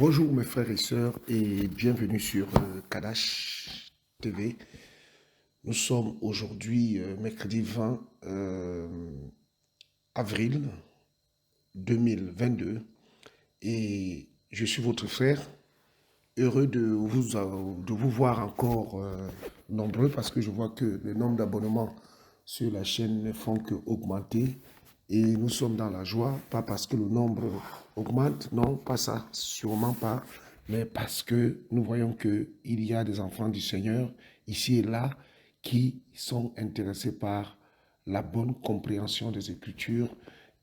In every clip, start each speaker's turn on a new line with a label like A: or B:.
A: Bonjour mes frères et sœurs et bienvenue sur Kadash TV. Nous sommes aujourd'hui mercredi 20 avril 2022 et je suis votre frère, heureux de vous voir encore nombreux parce que je vois que le nombre d'abonnements sur la chaîne ne font qu'augmenter et nous sommes dans la joie, pas parce que le nombre augmente, non, pas ça, sûrement pas, mais parce que nous voyons qu'il y a des enfants du Seigneur ici et là qui sont intéressés par la bonne compréhension des Écritures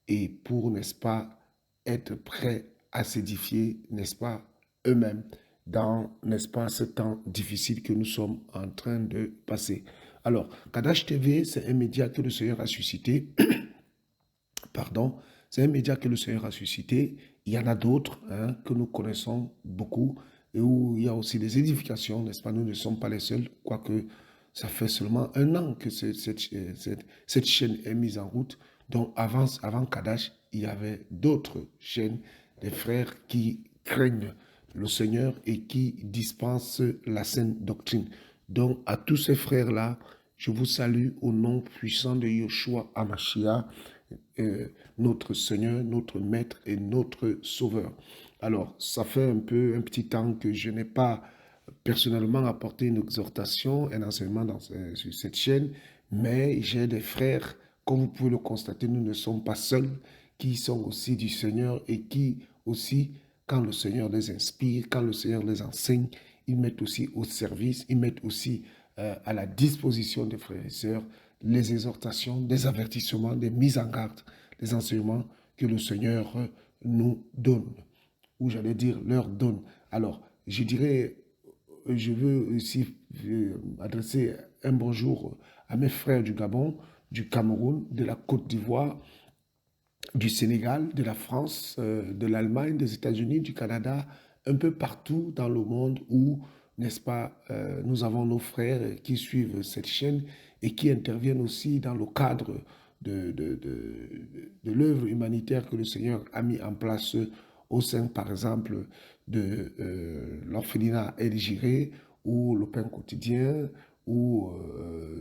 A: et pour, n'est-ce pas, être prêts à s'édifier, n'est-ce pas, eux-mêmes dans, n'est-ce pas, ce temps difficile que nous sommes en train de passer. Alors, Kadash TV, c'est un média que le Seigneur a suscité. Pardon, c'est un média que le Seigneur a suscité. Il y en a d'autres que nous connaissons beaucoup et où il y a aussi des édifications, n'est-ce pas? Nous ne sommes pas les seuls, quoique ça fait seulement un an que cette chaîne est mise en route. Donc avant Kadash, il y avait d'autres chaînes, des frères qui craignent le Seigneur et qui dispensent la saine doctrine. Donc à tous ces frères-là, je vous salue au nom puissant de Yeshua HaMashiach, notre Seigneur, notre Maître et notre Sauveur. Alors, ça fait un petit temps que je n'ai pas personnellement apporté une exhortation, un enseignement sur cette chaîne, mais j'ai des frères, comme vous pouvez le constater, nous ne sommes pas seuls, qui sont aussi du Seigneur et qui aussi, quand le Seigneur les inspire, quand le Seigneur les enseigne, ils mettent aussi au service, ils mettent aussi à la disposition des frères et sœurs les exhortations, des avertissements, des mises en garde, les enseignements que le Seigneur nous donne, ou j'allais dire leur donne. Alors, je dirais, je veux aussi adresser un bonjour à mes frères du Gabon, du Cameroun, de la Côte d'Ivoire, du Sénégal, de la France, de l'Allemagne, des États-Unis, du Canada, un peu partout dans le monde où, n'est-ce pas, nous avons nos frères qui suivent cette chaîne et qui interviennent aussi dans le cadre de l'œuvre humanitaire que le Seigneur a mis en place au sein, par exemple, de l'orphelinat El Jiré ou le pain quotidien ou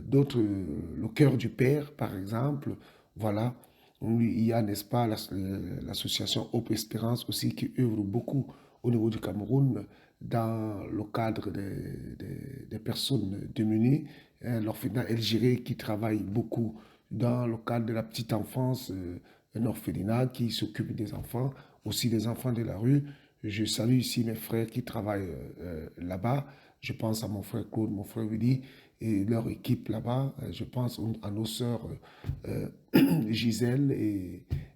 A: d'autres, le cœur du Père, par exemple. Voilà. Il y a, n'est-ce pas, l'association Hope Espérance aussi qui œuvre beaucoup au niveau du Cameroun dans le cadre des personnes démunies. L'orphelinat El Jiré qui travaille beaucoup dans le cadre de la petite enfance, un orphelinat qui s'occupe des enfants, aussi des enfants de la rue. Je salue ici mes frères qui travaillent là-bas. Je pense à mon frère Claude, mon frère Willy et leur équipe là-bas. Je pense à nos sœurs Gisèle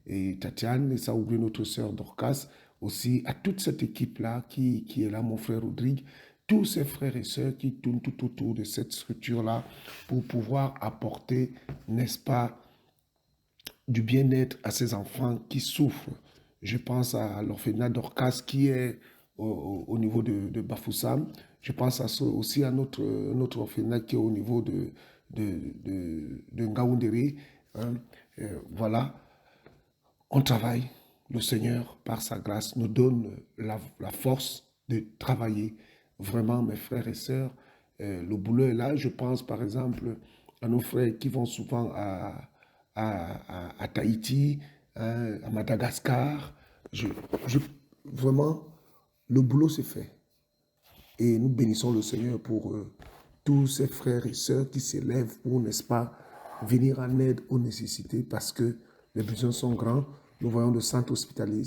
A: et Tatiane, et ça oublie notre sœur Dorcas, aussi à toute cette équipe-là qui est là, mon frère Rodrigue, tous ces frères et sœurs qui tournent tout autour de cette structure-là pour pouvoir apporter, n'est-ce pas, du bien-être à ces enfants qui souffrent. Je pense à l'orphelinat d'Orcas qui est au niveau de Bafoussam. Je pense aussi à notre orphelinat qui est au niveau de Ngaoundéré. Hein. Voilà, on travaille. Le Seigneur, par sa grâce, nous donne la force de travailler. Vraiment, mes frères et sœurs, le boulot est là. Je pense, par exemple, à nos frères qui vont souvent à Tahiti, hein, à Madagascar. Vraiment, le boulot se fait. Et nous bénissons le Seigneur pour tous ces frères et sœurs qui s'élèvent pour, n'est-ce pas, venir en aide aux nécessités parce que les besoins sont grands. Nous voyons le centre hospitalier,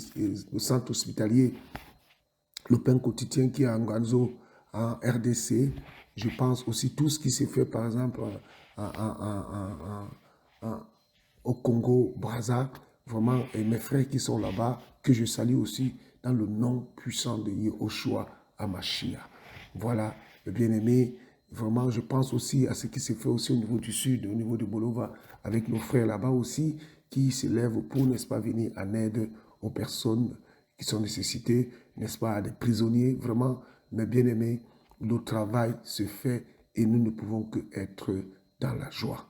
A: le pain quotidien qui est en Ganzo, en RDC. Je pense aussi tout ce qui s'est fait, par exemple, au Congo, Brazza. Vraiment, et mes frères qui sont là-bas, que je salue aussi dans le nom puissant de Yehoshua HaMashiach. Voilà, le bien-aimé. Vraiment, je pense aussi à ce qui s'est fait aussi au niveau du sud, au niveau de Bolova, avec nos frères là-bas aussi, qui s'élèvent pour, n'est-ce pas, venir en aide aux personnes qui sont nécessitées, n'est-ce pas, à des prisonniers. Vraiment, mes bien-aimés, le travail se fait et nous ne pouvons que être dans la joie.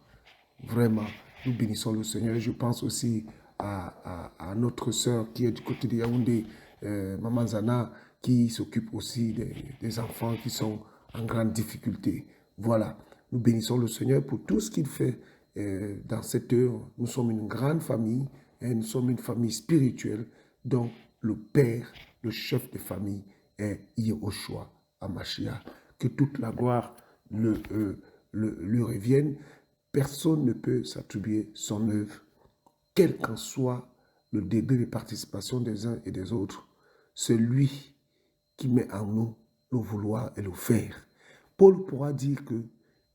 A: Vraiment, nous bénissons le Seigneur. Je pense aussi à notre sœur qui est du côté de Yaoundé, Maman Zana, qui s'occupe aussi des enfants qui sont en grande difficulté. Voilà, nous bénissons le Seigneur pour tout ce qu'il fait dans cette heure. Nous sommes une grande famille, et nous sommes une famille spirituelle dont le Père, le chef de famille est Yehoshua HaMashiach. Que toute la gloire lui revienne. Personne ne peut s'attribuer son œuvre, quel qu'en soit le degré de participation des uns et des autres. C'est lui qui met en nous le vouloir et le faire. Paul pourra dire que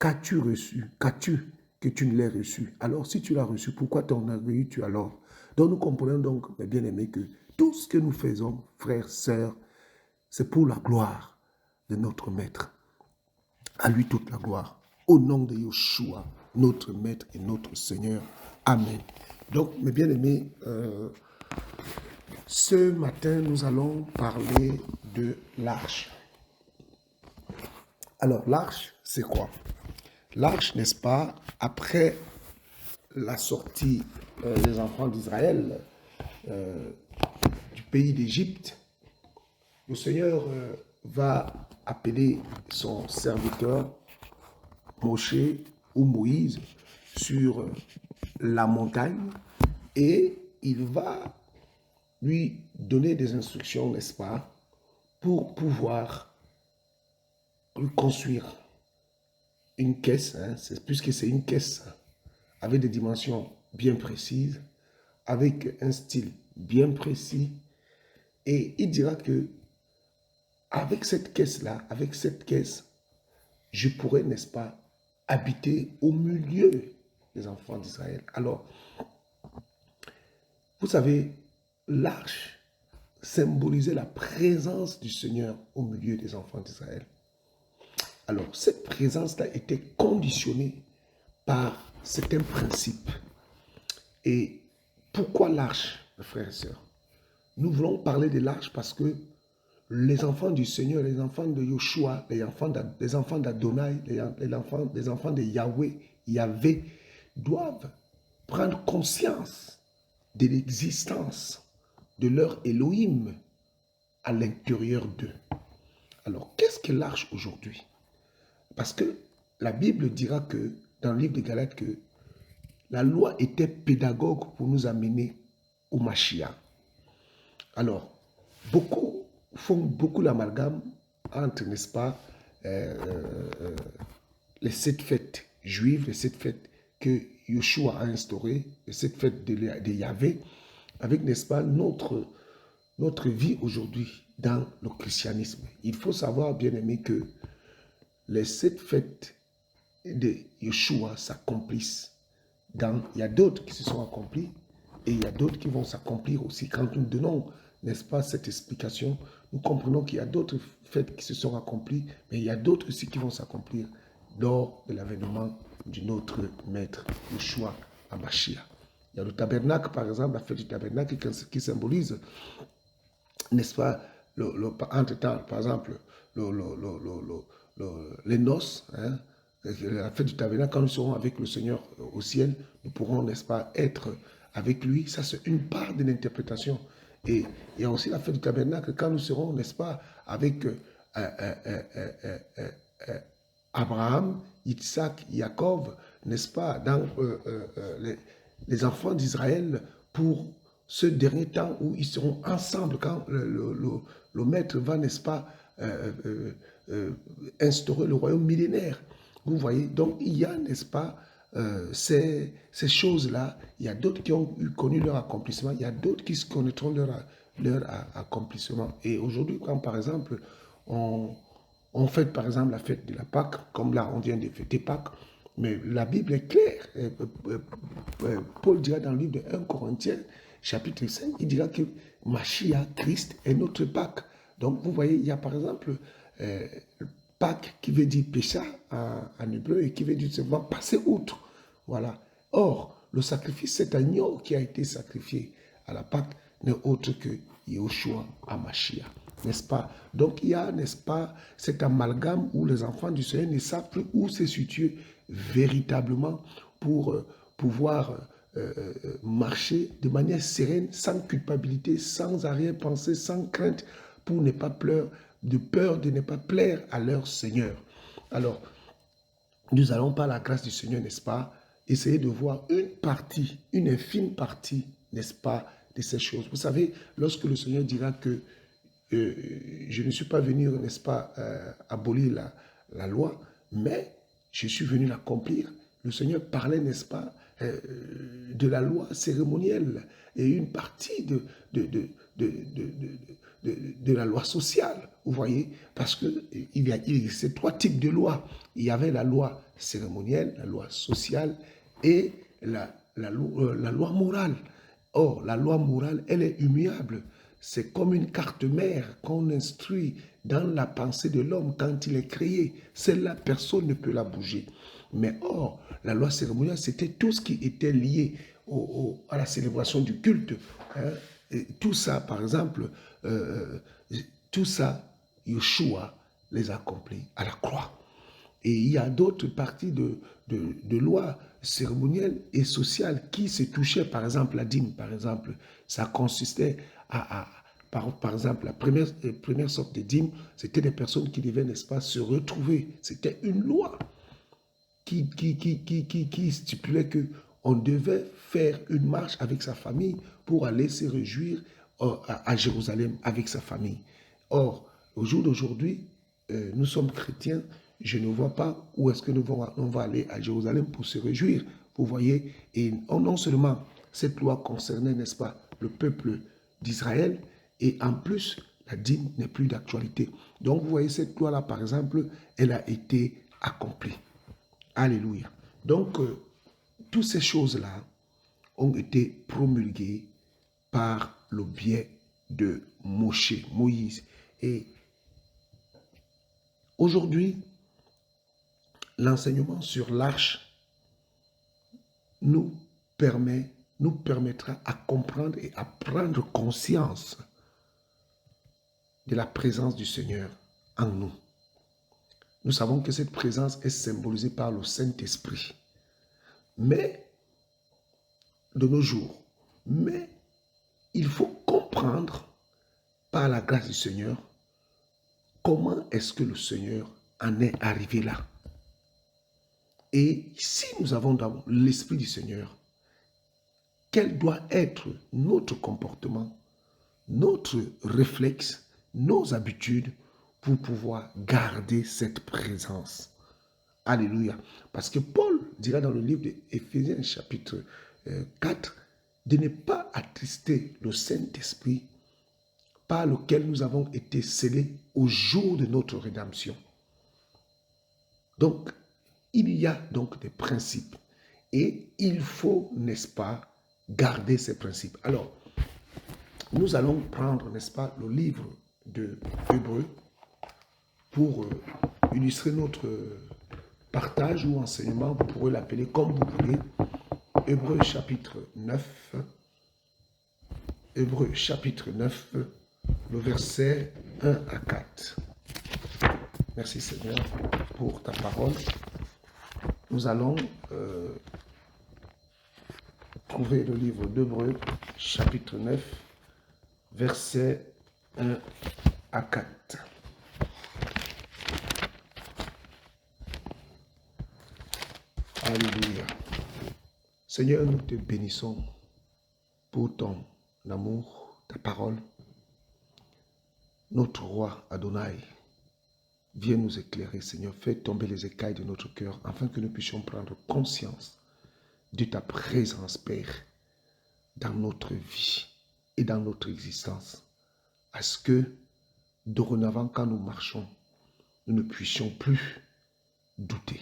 A: qu'as-tu reçu? Qu'as-tu que tu ne l'aies reçu? Alors, si tu l'as reçu, pourquoi t'en orgueillis-tu alors? Donc, nous comprenons donc, mes bien-aimés, que tout ce que nous faisons, frères, sœurs, c'est pour la gloire de notre Maître. À lui toute la gloire. Au nom de Yeshua, notre Maître et notre Seigneur. Amen. Donc, mes bien-aimés, ce matin, nous allons parler de l'arche. Alors, l'arche, c'est quoi? L'arche, n'est-ce pas, après la sortie des enfants d'Israël du pays d'Égypte, le Seigneur va appeler son serviteur Moshe ou Moïse sur la montagne et il va lui donner des instructions, n'est-ce pas, pour pouvoir construire une caisse, hein, puisque c'est une caisse avec des dimensions bien précises, avec un style bien précis, et il dira que avec cette caisse-là, avec cette caisse, je pourrais, n'est-ce pas, habiter au milieu des enfants d'Israël. Alors, vous savez, l'arche symbolisait la présence du Seigneur au milieu des enfants d'Israël. Alors, cette présence-là était conditionnée par certains principes. Et pourquoi l'arche, mes frères et sœurs? Nous voulons parler de l'arche parce que les enfants du Seigneur, les enfants de Yoshua, les enfants d'Adonai, les enfants de Yahvé, doivent prendre conscience de l'existence de leur Elohim à l'intérieur d'eux. Alors, qu'est-ce que l'arche aujourd'hui? Parce que la Bible dira que, dans le livre de Galates, que la loi était pédagogue pour nous amener au Mashiach. Alors, beaucoup font l'amalgame entre, n'est-ce pas, les 7 fêtes juives, les 7 fêtes que Yeshua a instaurées, les 7 fêtes de Yahvé, avec, n'est-ce pas, notre vie aujourd'hui dans le christianisme. Il faut savoir, bien aimé, que les 7 fêtes de Yeshua s'accomplissent. Il y a d'autres qui se sont accomplies et il y a d'autres qui vont s'accomplir aussi. Quand nous donnons, n'est-ce pas, cette explication, nous comprenons qu'il y a d'autres fêtes qui se sont accomplies, mais il y a d'autres aussi qui vont s'accomplir lors de l'avènement de notre Maître Yeshua HaMashiach. Il y a le tabernacle, par exemple, la fête du tabernacle qui symbolise, n'est-ce pas, entre-temps, par exemple, les noces, hein, la fête du tabernacle, quand nous serons avec le Seigneur au ciel, nous pourrons, n'est-ce pas, être avec lui. Ça, c'est une part de l'interprétation. Et il y a aussi la fête du tabernacle, quand nous serons, n'est-ce pas, avec Abraham, Isaac, Jacob, n'est-ce pas, dans les enfants d'Israël pour ce dernier temps où ils seront ensemble quand le maître va, n'est-ce pas, instaurer le royaume millénaire. Vous voyez, donc il y a, n'est-ce pas, ces choses-là, il y a d'autres qui ont connu leur accomplissement, il y a d'autres qui connaîtront leur accomplissement. Et aujourd'hui, quand par exemple, on fête par exemple la fête de la Pâque, comme là on vient de fêter Pâques, mais la Bible est claire. Paul dira dans le livre de 1 Corinthiens, chapitre 5, il dira que Mashiach, Christ, est notre Pâque. Donc vous voyez, il y a par exemple Pâques qui veut dire pécha en hébreu et qui veut dire seulement passer outre. Voilà. Or, le sacrifice, cet agneau qui a été sacrifié à la Pâque n'est autre que Yehoshua HaMashiach. N'est-ce pas? Donc il y a, n'est-ce pas, cet amalgame où les enfants du Seigneur ne savent plus où se situer véritablement pour pouvoir marcher de manière sereine, sans culpabilité, sans arrière-pensée, sans crainte, pour ne pas pleurer, de peur de ne pas plaire à leur Seigneur. Alors, nous allons par la grâce du Seigneur, n'est-ce pas, essayer de voir une partie, une infime partie, n'est-ce pas, de ces choses. Vous savez, lorsque le Seigneur dira que je ne suis pas venu, n'est-ce pas, abolir la loi, mais je suis venu l'accomplir. Le Seigneur parlait, n'est-ce pas, de la loi cérémonielle et une partie de la loi sociale, vous voyez, parce qu'il existait 3 types de lois. Il y avait la loi cérémonielle, la loi sociale et la loi morale. Or, la loi morale, elle est immuable. C'est comme une carte mère qu'on instruit dans la pensée de l'homme quand il est créé. Celle-là, personne ne peut la bouger. Mais or, la loi cérémoniale, c'était tout ce qui était lié à la célébration du culte. Hein. Et tout ça, par exemple, tout ça, Yeshua les a accomplis à la croix. Et il y a d'autres parties de lois cérémonielles et sociales qui se touchaient, par exemple, la dîme, par exemple. Ça consistait par exemple, la première sorte de dîme, c'était des personnes qui devaient, n'est-ce pas, se retrouver. C'était une loi qui stipulait qu'on devait faire une marche avec sa famille pour aller se réjouir à Jérusalem avec sa famille. Or, au jour d'aujourd'hui, nous sommes chrétiens, je ne vois pas où est-ce que on va aller à Jérusalem pour se réjouir. Vous voyez, et non seulement cette loi concernait, n'est-ce pas, le peuple d'Israël, et en plus, la dîme n'est plus d'actualité. Donc, vous voyez, cette loi-là, par exemple, elle a été accomplie. Alléluia. Donc, toutes ces choses-là ont été promulguées par le biais de Moïse. Et aujourd'hui, l'enseignement sur l'arche nous permettra à comprendre et à prendre conscience de la présence du Seigneur en nous. Nous savons que cette présence est symbolisée par le Saint-Esprit. Mais, de nos jours, il faut comprendre par la grâce du Seigneur comment est-ce que le Seigneur en est arrivé là. Et si nous avons dans l'Esprit du Seigneur, quel doit être notre comportement, notre réflexe, nos habitudes pour pouvoir garder cette présence. Alléluia. Parce que Paul dira dans le livre d'Éphésiens chapitre 4 de ne pas attrister le Saint-Esprit par lequel nous avons été scellés au jour de notre rédemption. Donc, il y a donc des principes et il faut, n'est-ce pas, garder ces principes. Alors, nous allons prendre, n'est-ce pas, le livre de Hébreux pour illustrer notre partage ou enseignement. Vous pourrez l'appeler comme vous voulez. Hébreux chapitre 9. Hébreux chapitre 9, le verset 1 à 4. Merci Seigneur pour ta parole. Nous allons trouver le livre d'Hébreux chapitre 9, verset 1 à 4. Alléluia. Seigneur, nous te bénissons pour ton amour, ta parole. Notre roi Adonai, viens nous éclairer, Seigneur. Fais tomber les écailles de notre cœur afin que nous puissions prendre conscience de ta présence, Père, dans notre vie et dans notre existence. À ce que, dorénavant, quand nous marchons, nous ne puissions plus douter,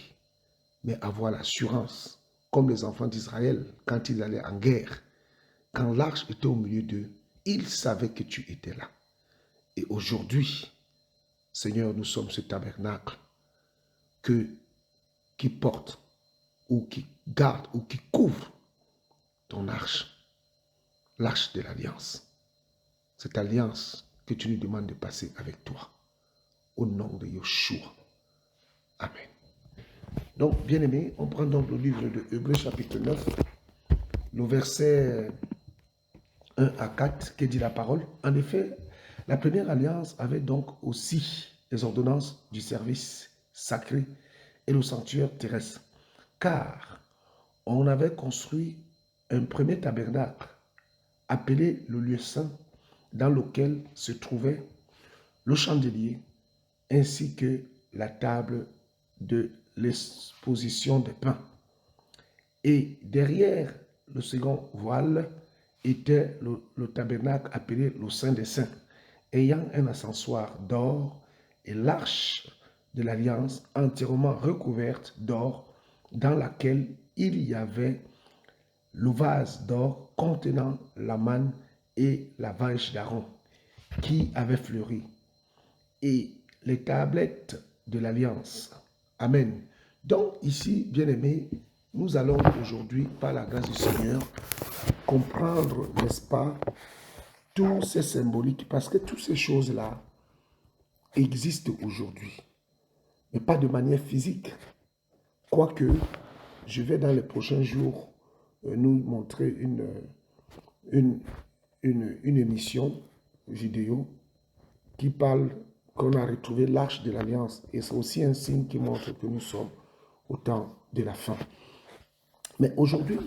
A: mais avoir l'assurance, comme les enfants d'Israël, quand ils allaient en guerre, quand l'arche était au milieu d'eux, ils savaient que tu étais là. Et aujourd'hui, Seigneur, nous sommes ce tabernacle qui porte ou qui garde ou qui couvre ton arche, l'arche de l'alliance. Cette alliance que tu nous demandes de passer avec toi. Au nom de Yeshua. Amen. Donc, bien-aimés, on prend donc le livre de Hébreux chapitre 9, le verset 1 à 4, qui dit la parole. En effet, La première alliance avait donc aussi les ordonnances du service sacré et le sanctuaire terrestre, car on avait construit un premier tabernacle appelé le lieu saint, dans lequel se trouvait le chandelier ainsi que la table de l'exposition des pains. Et derrière le second voile était le tabernacle appelé le Saint des Saints, ayant un ascensoir d'or et l'arche de l'Alliance entièrement recouverte d'or, dans laquelle il y avait le vase d'or contenant la manne et la vache d'Aaron qui avait fleuri, et les tablettes de l'Alliance. Amen. Donc ici, bien-aimés, nous allons aujourd'hui, par la grâce du Seigneur, comprendre, n'est-ce pas, tous ces symboliques, parce que toutes ces choses-là existent aujourd'hui, mais pas de manière physique. Quoique, je vais dans les prochains jours nous montrer une émission vidéo qui parle qu'on a retrouvé l'arche de l'Alliance. Et c'est aussi un signe qui montre que nous sommes au temps de la fin. Mais aujourd'hui,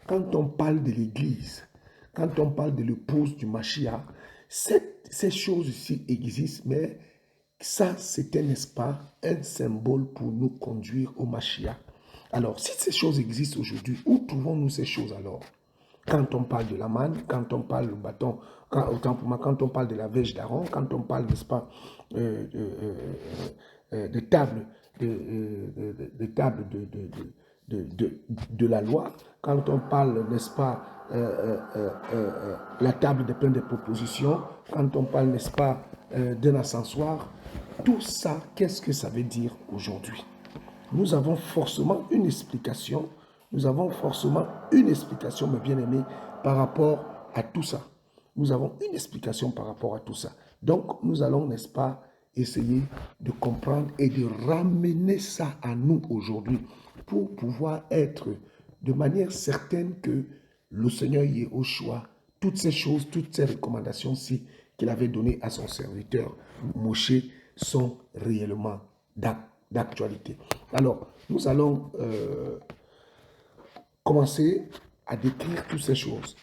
A: quand on parle de l'Église, quand on parle de l'épouse du Mashiach, ces choses-ci existent, mais ça, c'était, n'est-ce pas, un symbole pour nous conduire au Mashiach. Alors, si ces choses existent aujourd'hui, où trouvons-nous ces choses alors? Quand on parle de la manne, quand on parle du bâton, autant pour moi, quand on parle de la vêche d'Aaron, quand on parle, n'est-ce pas, de table, de table de la loi, quand on parle, n'est-ce pas, la table de plein de propositions, quand on parle, n'est-ce pas, d'un ascensoir, tout ça, qu'est-ce que ça veut dire aujourd'hui? Nous avons forcément une explication, mes bien-aimés, par rapport à tout ça. Nous avons une explication par rapport à tout ça. Donc, nous allons, n'est-ce pas, essayer de comprendre et de ramener ça à nous aujourd'hui pour pouvoir être de manière certaine que le Seigneur Yahushua, toutes ces choses, toutes ces recommandations-ci qu'il avait données à son serviteur Moshe sont réellement d'actualité. Alors, nous allons commencer à décrire toutes ces choses.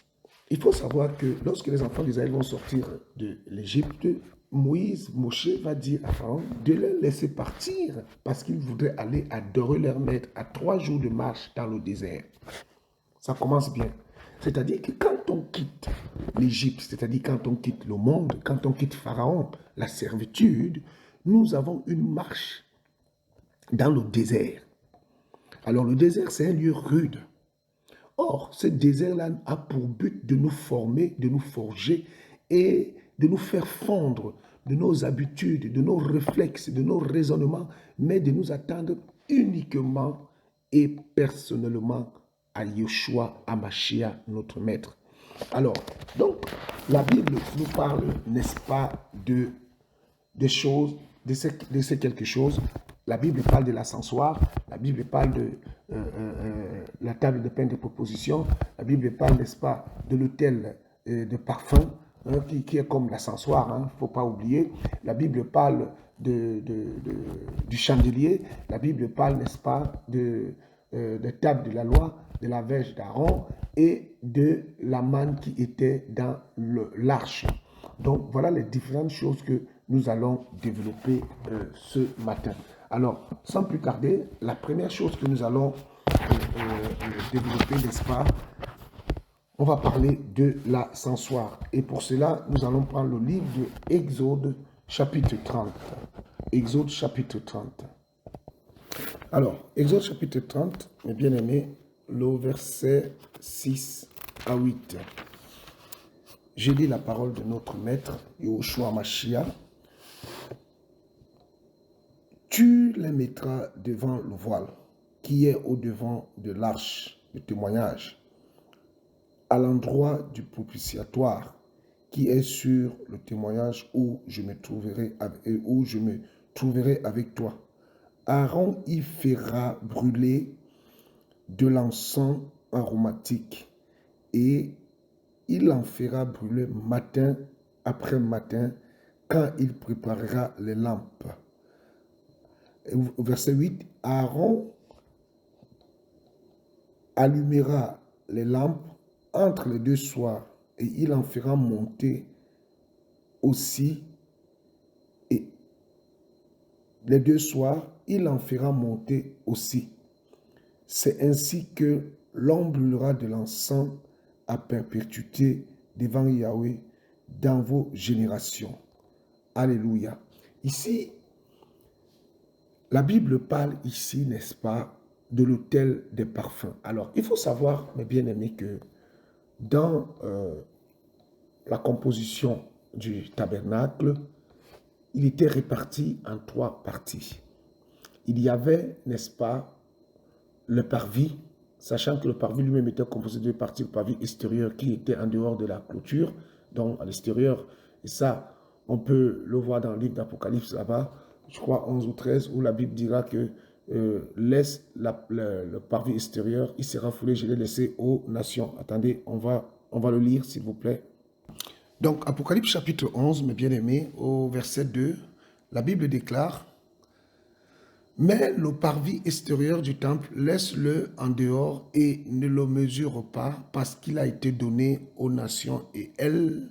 A: Il faut savoir que lorsque les enfants d'Israël vont sortir de l'Égypte, Moshe va dire à Pharaon de les laisser partir parce qu'ils voudraient aller adorer leur maître à 3 jours de marche dans le désert. Ça commence bien. C'est-à-dire que quand on quitte l'Égypte, c'est-à-dire quand on quitte le monde, quand on quitte Pharaon, la servitude, nous avons une marche dans le désert. Alors le désert, c'est un lieu rude. Or, ce désert-là a pour but de nous former, de nous forger et de nous faire fondre de nos habitudes, de nos réflexes, de nos raisonnements, mais de nous attendre uniquement et personnellement à Yeshua, à Mashiach, notre maître. Alors, donc, la Bible nous parle, n'est-ce pas, des choses, de ces quelque chose. La Bible parle de l'ascensoir, la Bible parle de la table de pain de proposition, la Bible parle, n'est-ce pas, de l'autel de parfum, hein, qui est comme l'ascensoir, il ne faut pas oublier. La Bible parle du chandelier, la Bible parle, n'est-ce pas, de table de la loi, de la verge d'Aaron et de la manne qui était dans l'arche. Donc, voilà les différentes choses que nous allons développer ce matin. Alors, sans plus tarder, la première chose que nous allons développer, n'est-ce pas, on va parler de l'ascensoir. Et pour cela, nous allons prendre le livre de Exode, chapitre 30. Exode, chapitre 30. Alors, Exode, chapitre 30, mes bien-aimés, le verset 6 à 8. Je lis la parole de notre maître, Yahushua Mashiach. Tu les mettras devant le voile, qui est au-devant de l'arche de témoignage, à l'endroit du propitiatoire, qui est sur le témoignage où je me trouverai avec toi. Aaron y fera brûler de l'encens aromatique, et il en fera brûler matin après matin quand il préparera les lampes. Au verset 8, Aaron allumera les lampes entre les deux soirs et il en fera monter aussi, et les deux soirs, il en fera monter aussi. C'est ainsi que l'on brûlera de l'encens à perpétuité devant Yahweh dans vos générations. Alléluia. Ici, la Bible parle ici, n'est-ce pas, de l'autel des parfums. Alors, il faut savoir, mes bien-aimés, que dans la composition du tabernacle, il était réparti en 3 parties. Il y avait, n'est-ce pas, le parvis, sachant que le parvis lui-même était composé de 2 parties, le parvis extérieur qui était en dehors de la clôture, donc à l'extérieur, et ça, on peut le voir dans le livre d'Apocalypse là-bas, je crois 11 ou 13, où la Bible dira que laisse le parvis extérieur, il sera foulé, je l'ai laissé aux nations. Attendez, on va le lire s'il vous plaît. Donc Apocalypse chapitre 11, mes bien-aimés, au verset 2, la Bible déclare: mais le parvis extérieur du temple, laisse-le en dehors et ne le mesure pas, parce qu'il a été donné aux nations et elles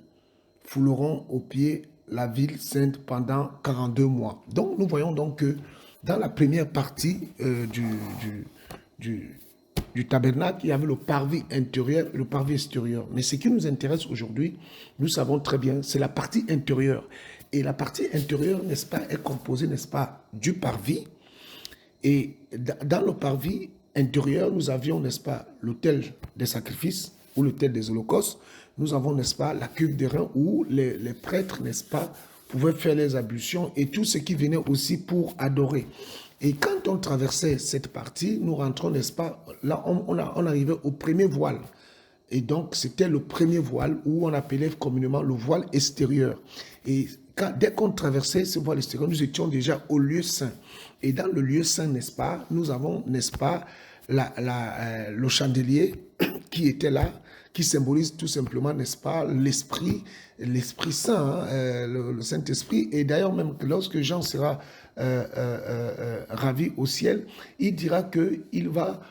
A: fouleront aux pieds la ville sainte pendant 42 mois. Donc nous voyons donc que dans la première partie du tabernacle, il y avait le parvis intérieur et le parvis extérieur. Mais ce qui nous intéresse aujourd'hui, nous savons très bien, c'est la partie intérieure. Et la partie intérieure, n'est-ce pas, est composée, n'est-ce pas, du parvis. Et dans le parvis intérieur, nous avions, n'est-ce pas, l'autel des sacrifices ou l'autel des holocaustes. Nous avons, n'est-ce pas, la cuve des reins où les prêtres, n'est-ce pas, pouvaient faire les ablutions et tout ce qui venait aussi pour adorer. Et quand on traversait cette partie, nous rentrons, n'est-ce pas, là on arrivait au premier voile. Et donc, c'était le premier voile où on appelait communément le voile extérieur. Et dès qu'on traversait ce voile extérieur, nous étions déjà au lieu saint. Et dans le lieu saint, n'est-ce pas, nous avons, n'est-ce pas, le chandelier qui était là, qui symbolise tout simplement, n'est-ce pas, l'Esprit Saint, hein, le Saint-Esprit. Et d'ailleurs, même lorsque Jean sera ravi au ciel, il dira qu'il va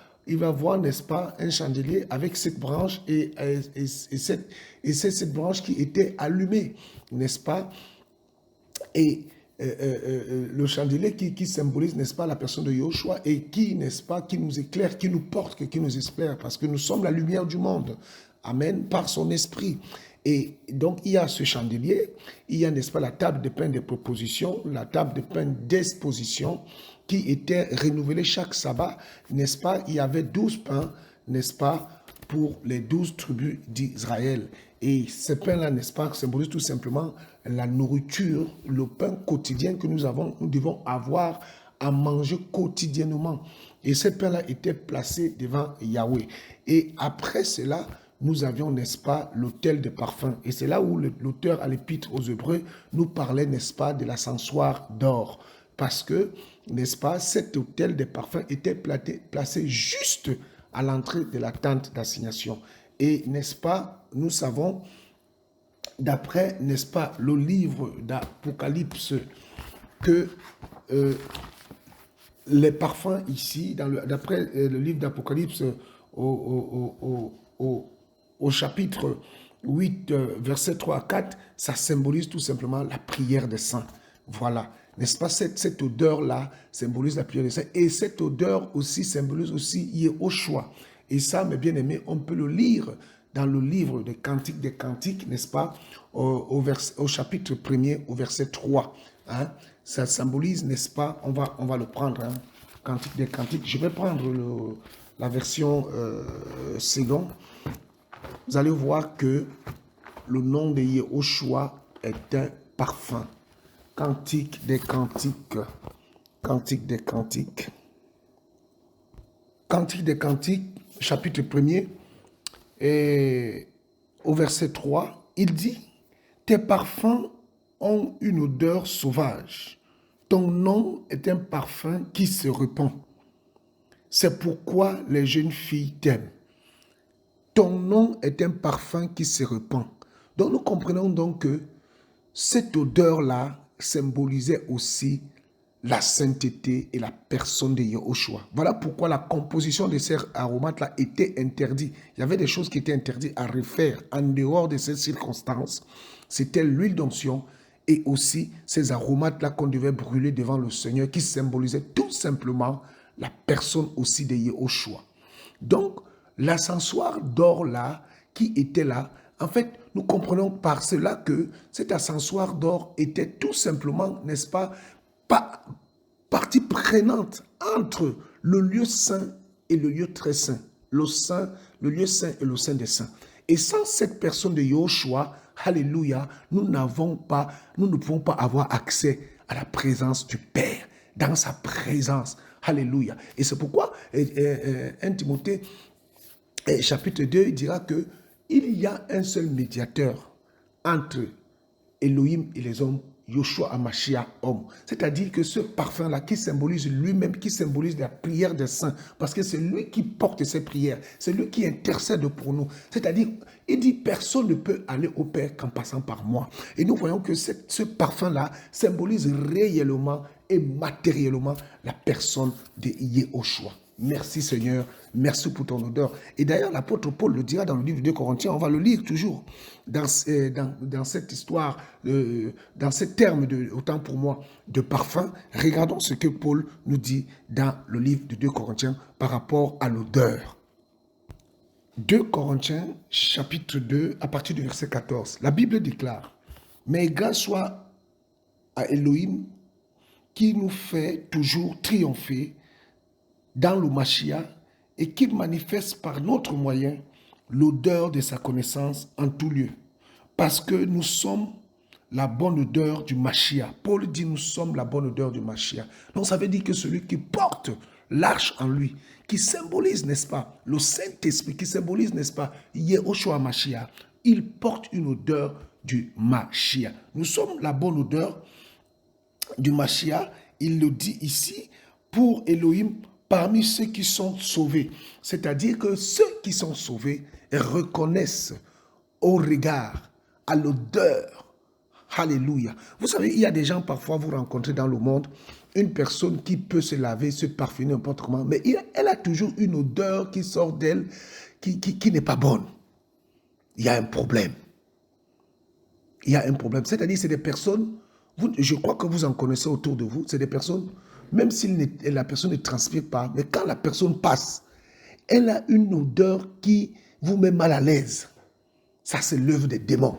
A: voir, n'est-ce pas, un chandelier avec 7 branches et c'est cette branche qui était allumée, n'est-ce pas? Et le chandelier qui symbolise, n'est-ce pas, la personne de Yoshua et qui, n'est-ce pas, qui nous éclaire, qui nous porte, qui nous espère, parce que nous sommes la lumière du monde. Amen, par son esprit. Et donc, il y a ce chandelier, il y a, n'est-ce pas, la table de pain de proposition, la table de pain d'exposition, qui était renouvelée chaque sabbat, n'est-ce pas? Il y avait 12 pains, n'est-ce pas, pour les 12 tribus d'Israël. Et ce pain-là, n'est-ce pas, symbolise tout simplement la nourriture, le pain quotidien que nous devons avoir à manger quotidiennement. Et ce pain-là était placé devant Yahweh. Et après cela, nous avions, n'est-ce pas, l'autel de parfum. Et c'est là où l'auteur à l'épître aux Hébreux nous parlait, n'est-ce pas, de l'ascensoir d'or. Parce que, n'est-ce pas, cet autel de parfum était placé juste à l'entrée de la tente d'assignation. Et, n'est-ce pas, nous savons, d'après, n'est-ce pas, le livre d'Apocalypse, que les parfums ici, d'après le livre d'Apocalypse au chapitre 8, versets 3 à 4, ça symbolise tout simplement la prière des saints. Voilà. N'est-ce pas, cette odeur-là symbolise la prière des saints. Et cette odeur aussi symbolise aussi Yehoshua. Et ça, mes bien-aimés, on peut le lire dans le livre des Cantiques, n'est-ce pas, au chapitre 1er, au verset 3. Hein? Ça symbolise, n'est-ce pas, on va le prendre, hein? Cantique des Cantiques. Je vais prendre la version seconde. Vous allez voir que le nom de Yehoshua est un parfum. Cantique des Cantiques. Cantique des Cantiques. Cantique des Cantiques, chapitre 1er, et au verset 3, il dit: tes parfums ont une odeur sauvage. Ton nom est un parfum qui se répand. C'est pourquoi les jeunes filles t'aiment. Ton nom est un parfum qui se répand. Donc nous comprenons donc que cette odeur-là symbolisait aussi la sainteté et la personne de Yahushua. Voilà pourquoi la composition de ces aromates-là était interdite. Il y avait des choses qui étaient interdites à refaire en dehors de ces circonstances. C'était l'huile d'onction et aussi ces aromates-là qu'on devait brûler devant le Seigneur qui symbolisaient tout simplement la personne aussi de Yahushua. Donc, l'ascensoir d'or-là qui était là, en fait, nous comprenons par cela que cet ascensoir d'or était tout simplement, n'est-ce pas, partie prenante entre le lieu saint et le lieu très saint. Le lieu saint et le saint des saints. Et sans cette personne de Yahushua, alléluia, nous ne pouvons pas avoir accès à la présence du Père, dans sa présence. Alléluia. Et c'est pourquoi 1 Timothée chapitre 2 il dira que il y a un seul médiateur entre Elohim et les hommes, Yoshua Hamashiach, homme. C'est-à-dire que ce parfum-là qui symbolise lui-même, qui symbolise la prière des saints, parce que c'est lui qui porte ces prières, c'est lui qui intercède pour nous. C'est-à-dire, il dit, personne ne peut aller au Père qu'en passant par moi. Et nous voyons que ce parfum-là symbolise réellement et matériellement la personne de Yahushua. Merci Seigneur, merci pour ton odeur. Et d'ailleurs, l'apôtre Paul le dira dans le livre de Corinthiens, on va le lire toujours dans cette histoire, dans ces termes, autant pour moi, de parfum. Regardons ce que Paul nous dit dans le livre de 2 Corinthiens par rapport à l'odeur. 2 Corinthiens, chapitre 2, à partir du verset 14. La Bible déclare, « Mais grâce soit à Elohim qui nous fait toujours triompher dans le Mashiach et qu'il manifeste par notre moyen l'odeur de sa connaissance en tout lieu. Parce que nous sommes la bonne odeur du Mashiach. » Paul dit nous sommes la bonne odeur du Mashiach. Donc ça veut dire que celui qui porte l'arche en lui, qui symbolise, n'est-ce pas, le Saint-Esprit, qui symbolise, n'est-ce pas, Yahushua Mashiach, il porte une odeur du Mashiach. Nous sommes la bonne odeur du Mashiach. Il le dit ici pour Elohim, parmi ceux qui sont sauvés. C'est-à-dire que ceux qui sont sauvés reconnaissent au regard, à l'odeur. Alléluia. Vous savez, il y a des gens, parfois, vous rencontrez dans le monde, une personne qui peut se laver, se parfumer n'importe comment, mais elle a toujours une odeur qui sort d'elle qui n'est pas bonne. Il y a un problème. Il y a un problème. C'est-à-dire, c'est des personnes, je crois que vous en connaissez autour de vous, c'est des personnes, même si la personne ne transpire pas, mais quand la personne passe, elle a une odeur qui vous met mal à l'aise. Ça, c'est l'œuvre des démons.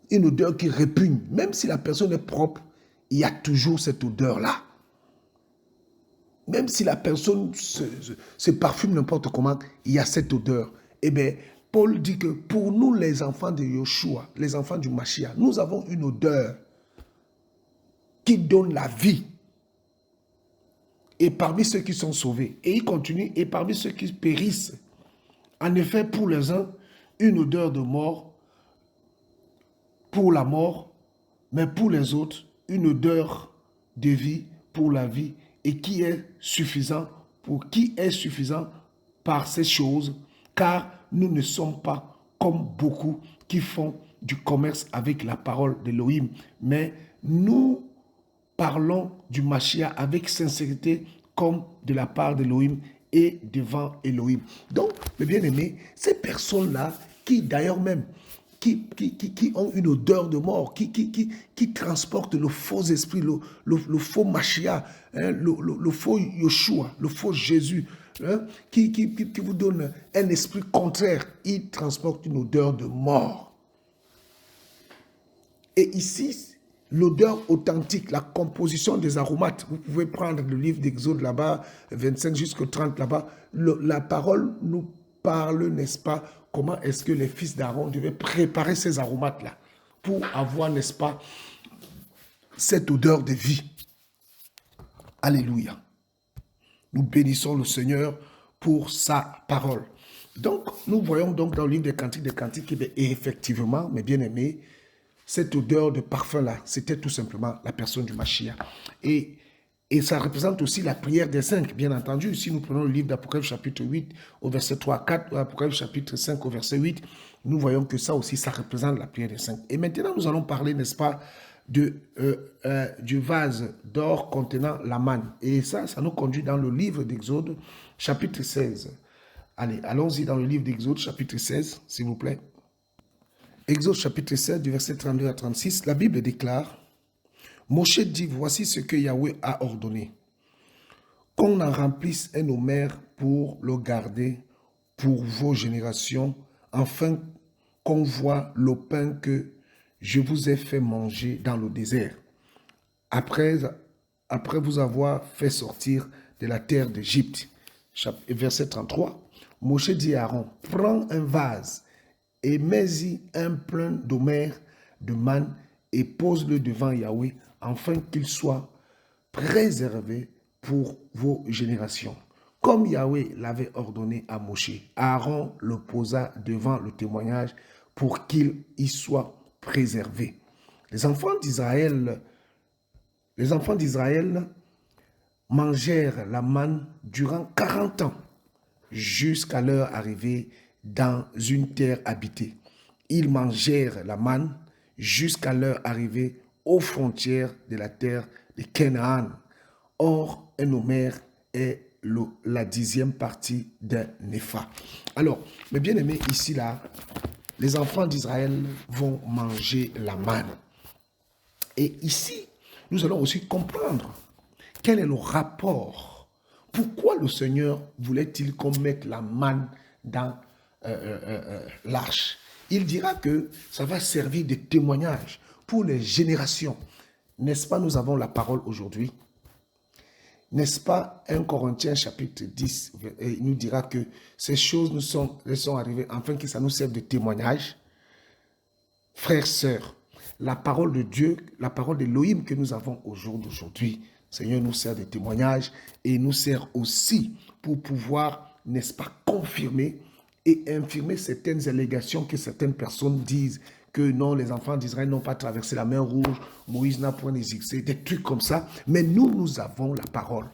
A: Une odeur qui répugne. Même si la personne est propre, il y a toujours cette odeur-là. Même si la personne se parfume n'importe comment, il y a cette odeur. Eh bien, Paul dit que pour nous, les enfants de Yoshua, les enfants du Mashiach, nous avons une odeur qui donne la vie. Et parmi ceux qui sont sauvés, et il continue, et parmi ceux qui périssent, en effet, pour les uns, une odeur de mort, pour la mort, mais pour les autres, une odeur de vie pour la vie, et qui est suffisant par ces choses, car nous ne sommes pas comme beaucoup qui font du commerce avec la parole d'Elohim, mais nous parlons du Mashiach avec sincérité comme de la part d'Elohim et devant Elohim. Donc, mes bien-aimés, ces personnes-là qui d'ailleurs même qui ont une odeur de mort, qui transportent le faux esprit, le faux Mashiach, hein, le faux Yoshua, le faux Jésus, hein, qui vous donne un esprit contraire, ils transportent une odeur de mort. Et ici, l'odeur authentique, la composition des aromates, vous pouvez prendre le livre d'Exode là-bas, 25 jusqu'au 30 là-bas, la parole nous parle, n'est-ce pas, comment est-ce que les fils d'Aaron devaient préparer ces aromates-là pour avoir, n'est-ce pas, cette odeur de vie. Alléluia. Nous bénissons le Seigneur pour sa parole. Donc, nous voyons donc dans le livre des Cantiques, et effectivement, mes bien-aimés, cette odeur de parfum-là, c'était tout simplement la personne du Mashiach. Et Et ça représente aussi la prière des 5, bien entendu. Si nous prenons le livre d'Apocalypse chapitre 8 au verset 3 à 4, ou Apocalypse chapitre 5 au verset 8, nous voyons que ça aussi, ça représente la prière des 5. Et maintenant, nous allons parler, n'est-ce pas, du vase d'or contenant la manne. Et ça nous conduit dans le livre d'Exode, chapitre 16. Allez, allons-y dans le livre d'Exode, chapitre 16, s'il vous plaît. Exode, chapitre 16, du verset 32 à 36, la Bible déclare: Moshe dit, voici ce que Yahweh a ordonné. Qu'on en remplisse un homère pour le garder pour vos générations, afin qu'on voie le pain que je vous ai fait manger dans le désert, après vous avoir fait sortir de la terre d'Égypte. Verset 33, Moshe dit à Aaron, prends un vase et mets-y un plein d'homère de manne et pose-le devant Yahweh, afin qu'il soit préservé pour vos générations. Comme Yahweh l'avait ordonné à Moshe, Aaron le posa devant le témoignage pour qu'il y soit préservé. Les enfants d'Israël mangèrent la manne durant 40 ans, jusqu'à leur arrivée dans une terre habitée. Ils mangèrent la manne jusqu'à leur arrivée aux frontières de la terre de Canaan. Or, un homère est la 10e partie d'un épha. Alors, mes bien-aimés, ici, là, les enfants d'Israël vont manger la manne. Et ici, nous allons aussi comprendre quel est le rapport. Pourquoi le Seigneur voulait-il qu'on mette la manne dans l'arche? Il dira que ça va servir de témoignage pour les générations. N'est-ce pas, nous avons la parole aujourd'hui? N'est-ce pas, 1 Corinthiens chapitre 10, il nous dira que ces choses nous sont arrivées afin que ça nous serve de témoignage. Frères, sœurs, la parole de Dieu, la parole d'Élohim que nous avons au jour d'aujourd'hui, Seigneur, nous sert de témoignage et nous sert aussi pour pouvoir, n'est-ce pas, confirmer et infirmer certaines allégations que certaines personnes disent que non, les enfants d'Israël n'ont pas traversé la mer Rouge, Moïse n'a point exercé, des trucs comme ça. Mais nous avons la parole.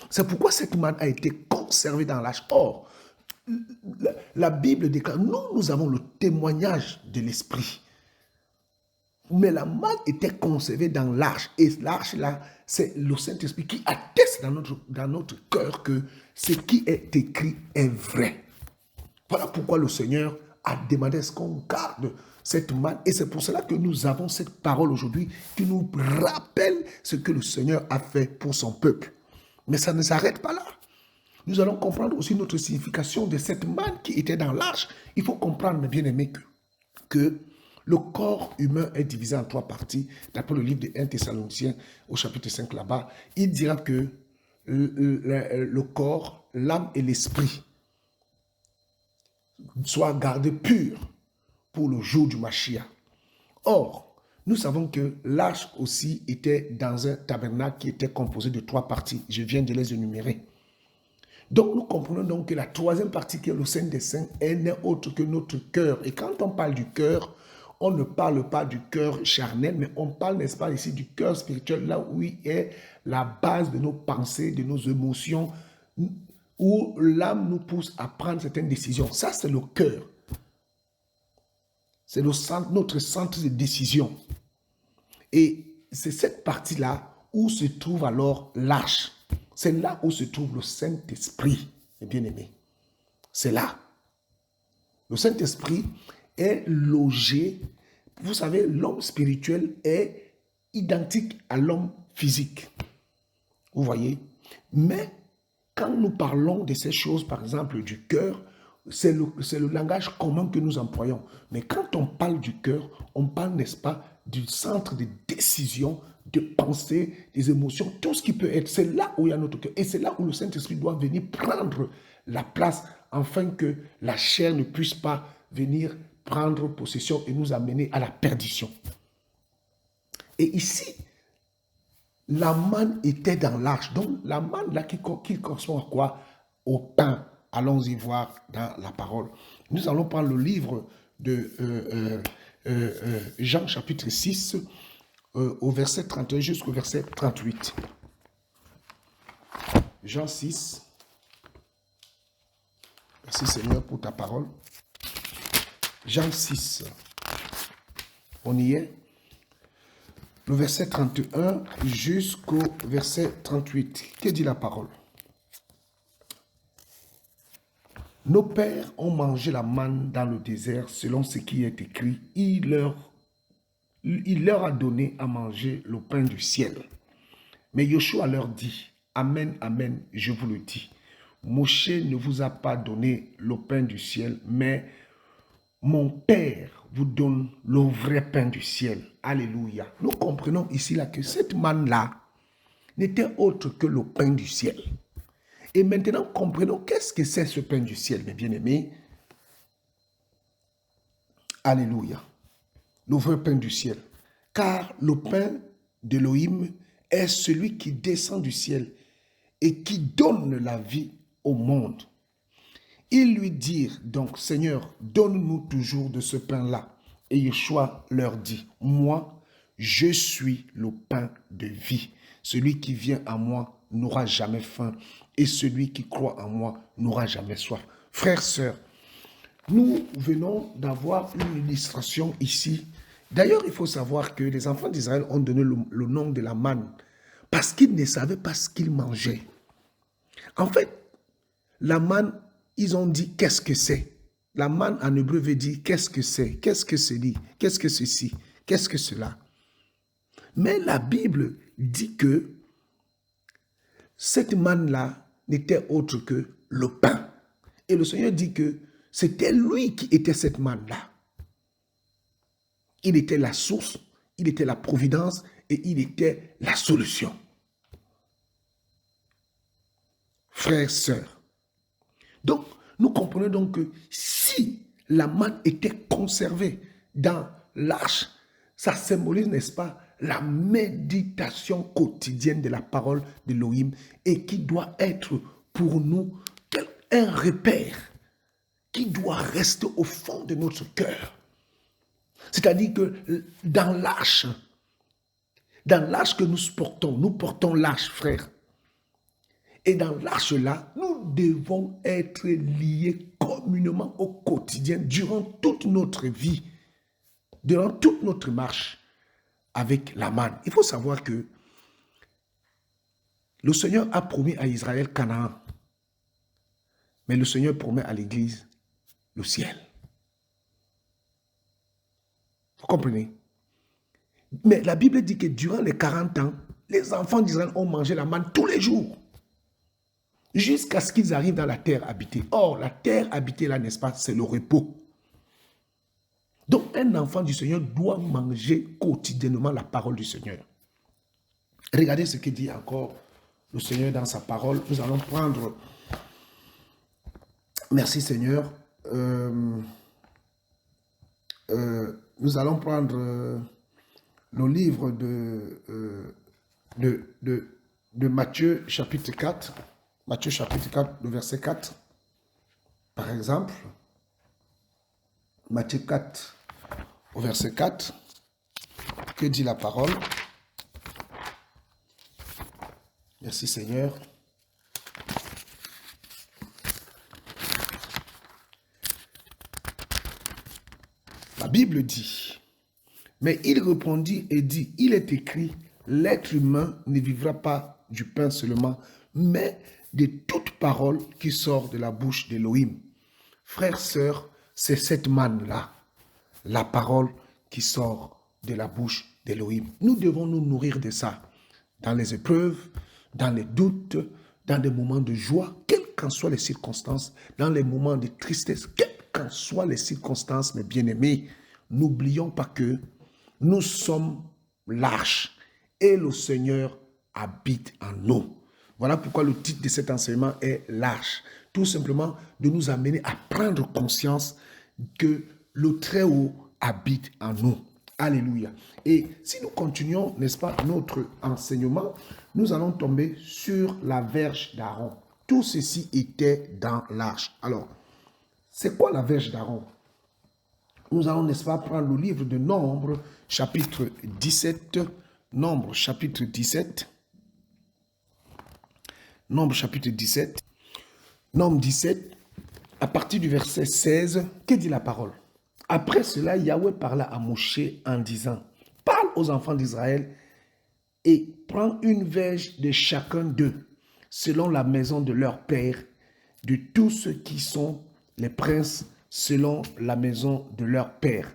A: C'est pourquoi cette manne a été conservée dans l'arche. Or, la Bible déclare, nous avons le témoignage de l'Esprit. Mais la manne était conservée dans l'arche. Et l'arche, là, c'est le Saint-Esprit qui atteste dans notre cœur que ce qui est écrit est vrai. Voilà pourquoi le Seigneur a demandé à ce qu'on garde cette manne. Et c'est pour cela que nous avons cette parole aujourd'hui qui nous rappelle ce que le Seigneur a fait pour son peuple. Mais ça ne s'arrête pas là. Nous allons comprendre aussi notre signification de cette manne qui était dans l'arche. Il faut comprendre, mes bien-aimés, que le corps humain est divisé en 3 parties. D'après le livre de 1 Thessaloniciens, au chapitre 5 là-bas, il dira que le corps, l'âme et l'esprit soient gardés purs pour le jour du Mashiach. Or, nous savons que l'arche aussi était dans un tabernacle qui était composé de 3 parties. Je viens de les énumérer. Donc, nous comprenons donc que la 3e partie, qui est le Saint des Saints, n'est autre que notre cœur. Et quand on parle du cœur, on ne parle pas du cœur charnel, mais on parle, n'est-ce pas, ici du cœur spirituel, là où il est la base de nos pensées, de nos émotions, où l'âme nous pousse à prendre certaines décisions. Ça, c'est le cœur. C'est notre centre de décision. Et c'est cette partie-là où se trouve alors l'arche. C'est là où se trouve le Saint-Esprit, mes bien-aimés. C'est là. Le Saint-Esprit est logé. Vous savez, l'homme spirituel est identique à l'homme physique. Vous voyez? Mais quand nous parlons de ces choses, par exemple, du cœur, c'est le langage commun que nous employons. Mais quand on parle du cœur, on parle, n'est-ce pas, du centre de décision, de pensée, des émotions, tout ce qui peut être. C'est là où il y a notre cœur. Et c'est là où le Saint-Esprit doit venir prendre la place, afin que la chair ne puisse pas venir prendre possession et nous amener à la perdition. Et ici, la manne était dans l'arche. Donc, la manne là qui correspond à quoi? Au pain. Allons-y voir dans la parole. Nous allons prendre le livre de Jean chapitre 6 au verset 31 jusqu'au verset 38. Jean 6. Merci Seigneur pour ta parole. Jean 6. On y est. Le verset 31 jusqu'au verset 38. Que dit la parole? Nos pères ont mangé la manne dans le désert selon ce qui est écrit. Il leur a donné à manger le pain du ciel. Mais Yoshua leur dit, Amen, Amen, je vous le dis. Moshe ne vous a pas donné le pain du ciel, mais mon Père vous donne le vrai pain du ciel. Alléluia. Nous comprenons ici là que cette manne-là n'était autre que le pain du ciel. Et maintenant, comprenons qu'est-ce que c'est ce pain du ciel, mes bien-aimés. Alléluia. Le vrai pain du ciel. Car le pain d'Élohim est celui qui descend du ciel et qui donne la vie au monde. Ils lui dirent donc, Seigneur, donne-nous toujours de ce pain-là. Et Yeshua leur dit, moi, je suis le pain de vie. Celui qui vient à moi n'aura jamais faim et celui qui croit en moi n'aura jamais soif. Frères, sœurs, nous venons d'avoir une illustration ici. D'ailleurs, il faut savoir que les enfants d'Israël ont donné le nom de la manne parce qu'ils ne savaient pas ce qu'ils mangeaient. En fait, la manne, ils ont dit qu'est-ce que c'est. La manne en hébreu veut dire qu'est-ce que c'est, qu'est-ce que c'est dit, qu'est-ce que ceci, qu'est-ce que cela. Mais la Bible dit que cette manne-là n'était autre que le pain. Et le Seigneur dit que c'était lui qui était cette manne-là. Il était la source, il était la providence et il était la solution. Frères, sœurs. Donc, nous comprenons donc que si la manne était conservée dans l'arche, ça symbolise, n'est-ce pas, la méditation quotidienne de la parole d'Élohim et qui doit être pour nous un repère qui doit rester au fond de notre cœur. C'est-à-dire que dans l'arche que nous portons l'arche, frère. Et dans l'arche-là, nous devons être liés communément au quotidien, durant toute notre vie, durant toute notre marche avec la manne. Il faut savoir que le Seigneur a promis à Israël Canaan, mais le Seigneur promet à l'Église le ciel. Vous comprenez? Mais la Bible dit que durant les 40 ans, les enfants d'Israël ont mangé la manne tous les jours, jusqu'à ce qu'ils arrivent dans la terre habitée. Or, la terre habitée, là, n'est-ce pas, c'est le repos. Donc, un enfant du Seigneur doit manger quotidiennement la parole du Seigneur. Regardez ce que dit encore le Seigneur dans sa parole. Nous allons prendre... Merci Seigneur. Nous allons prendre le livre de Matthieu chapitre 4. Matthieu chapitre 4, le verset 4. Par exemple, Matthieu 4, au verset 4. Que dit la parole? Merci Seigneur. La Bible dit, mais il répondit et dit, il est écrit, l'être humain ne vivra pas du pain seulement, mais de toute parole qui sort de la bouche d'Élohim. Frères, sœurs, c'est cette manne-là, la parole qui sort de la bouche d'Élohim. Nous devons nous nourrir de ça, dans les épreuves, dans les doutes, dans des moments de joie, quelles qu'en soient les circonstances, dans les moments de tristesse, quelles qu'en soient les circonstances, mes bien-aimés, n'oublions pas que nous sommes l'arche et le Seigneur habite en nous. Voilà pourquoi le titre de cet enseignement est l'arche. Tout simplement de nous amener à prendre conscience que le Très-Haut habite en nous. Alléluia. Et si nous continuons, n'est-ce pas, notre enseignement, nous allons tomber sur la verge d'Aaron. Tout ceci était dans l'arche. Alors, c'est quoi la verge d'Aaron? Nous allons, n'est-ce pas, prendre le livre de Nombres, chapitre 17. Nombres, chapitre 17. Nombre chapitre 17. Nombre 17, à partir du verset 16, que dit la parole? Après cela, Yahweh parla à Moshe en disant, parle aux enfants d'Israël et prends une verge de chacun d'eux, selon la maison de leur père, de tous ceux qui sont les princes, selon la maison de leur père.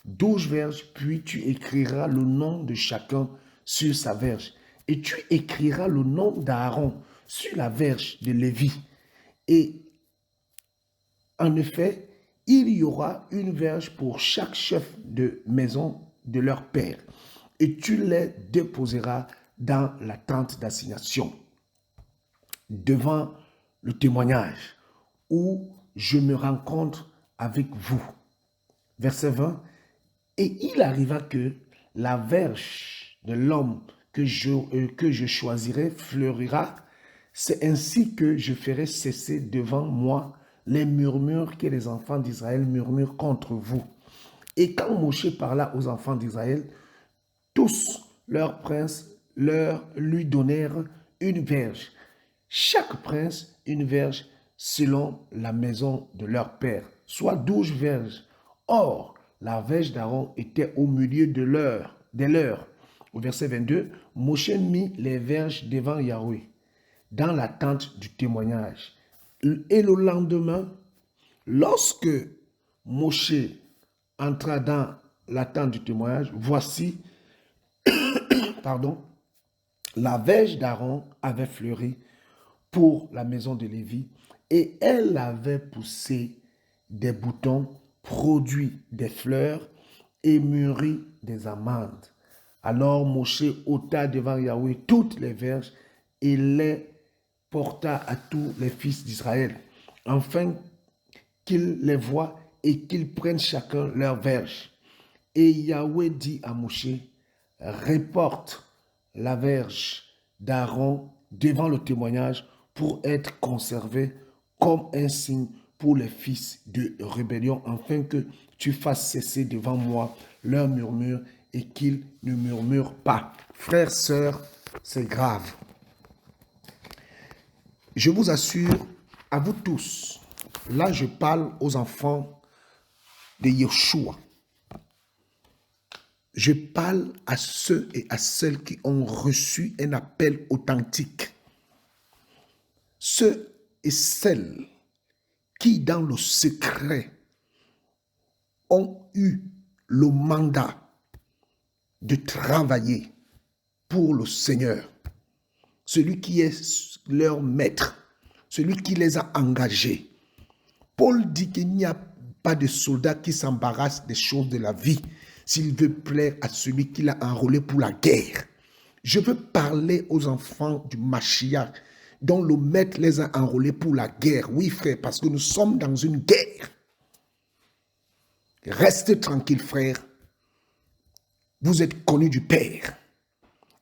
A: 12 verges, puis tu écriras le nom de chacun sur sa verge. Et tu écriras le nom d'Aaron sur la verge de Lévi. Et en effet, il y aura une verge pour chaque chef de maison de leur père. Et tu les déposeras dans la tente d'assignation, devant le témoignage, où je me rencontre avec vous. Verset 20. Et il arriva que la verge de l'homme que je choisirai fleurira. C'est ainsi que je ferai cesser devant moi les murmures que les enfants d'Israël murmurent contre vous. Et quand Moshe parla aux enfants d'Israël, tous leurs princes lui donnèrent une verge. Chaque prince une verge selon la maison de leur père, soit 12 verges. Or, la verge d'Aaron était au milieu des leurs. Au verset 22, Moshe mit les verges devant Yahweh, dans la tente du témoignage. Et le lendemain, lorsque Moshe entra dans la tente du témoignage, voici, la verge d'Aaron avait fleuri pour la maison de Lévi, et elle avait poussé des boutons, produit des fleurs et mûri des amandes. Alors Moshe ôta devant Yahweh toutes les verges et les porta à tous les fils d'Israël, afin qu'ils les voient et qu'ils prennent chacun leur verge. Et Yahweh dit à Moshe, reporte la verge d'Aaron devant le témoignage pour être conservé comme un signe pour les fils de rébellion, afin que tu fasses cesser devant moi leurs murmures et qu'ils ne murmurent pas. Frères, sœurs, c'est grave. Je vous assure, à vous tous, là je parle aux enfants de Yeshua. Je parle à ceux et à celles qui ont reçu un appel authentique. Ceux et celles qui, dans le secret, ont eu le mandat de travailler pour le Seigneur. Celui qui est leur maître, celui qui les a engagés. Paul dit qu'il n'y a pas de soldat qui s'embarrasse des choses de la vie s'il veut plaire à celui qui l'a enrôlé pour la guerre. Je veux parler aux enfants du Mashiach, dont le maître les a enrôlés pour la guerre. Oui, frère, parce que nous sommes dans une guerre. Restez tranquille, frère. Vous êtes connus du Père.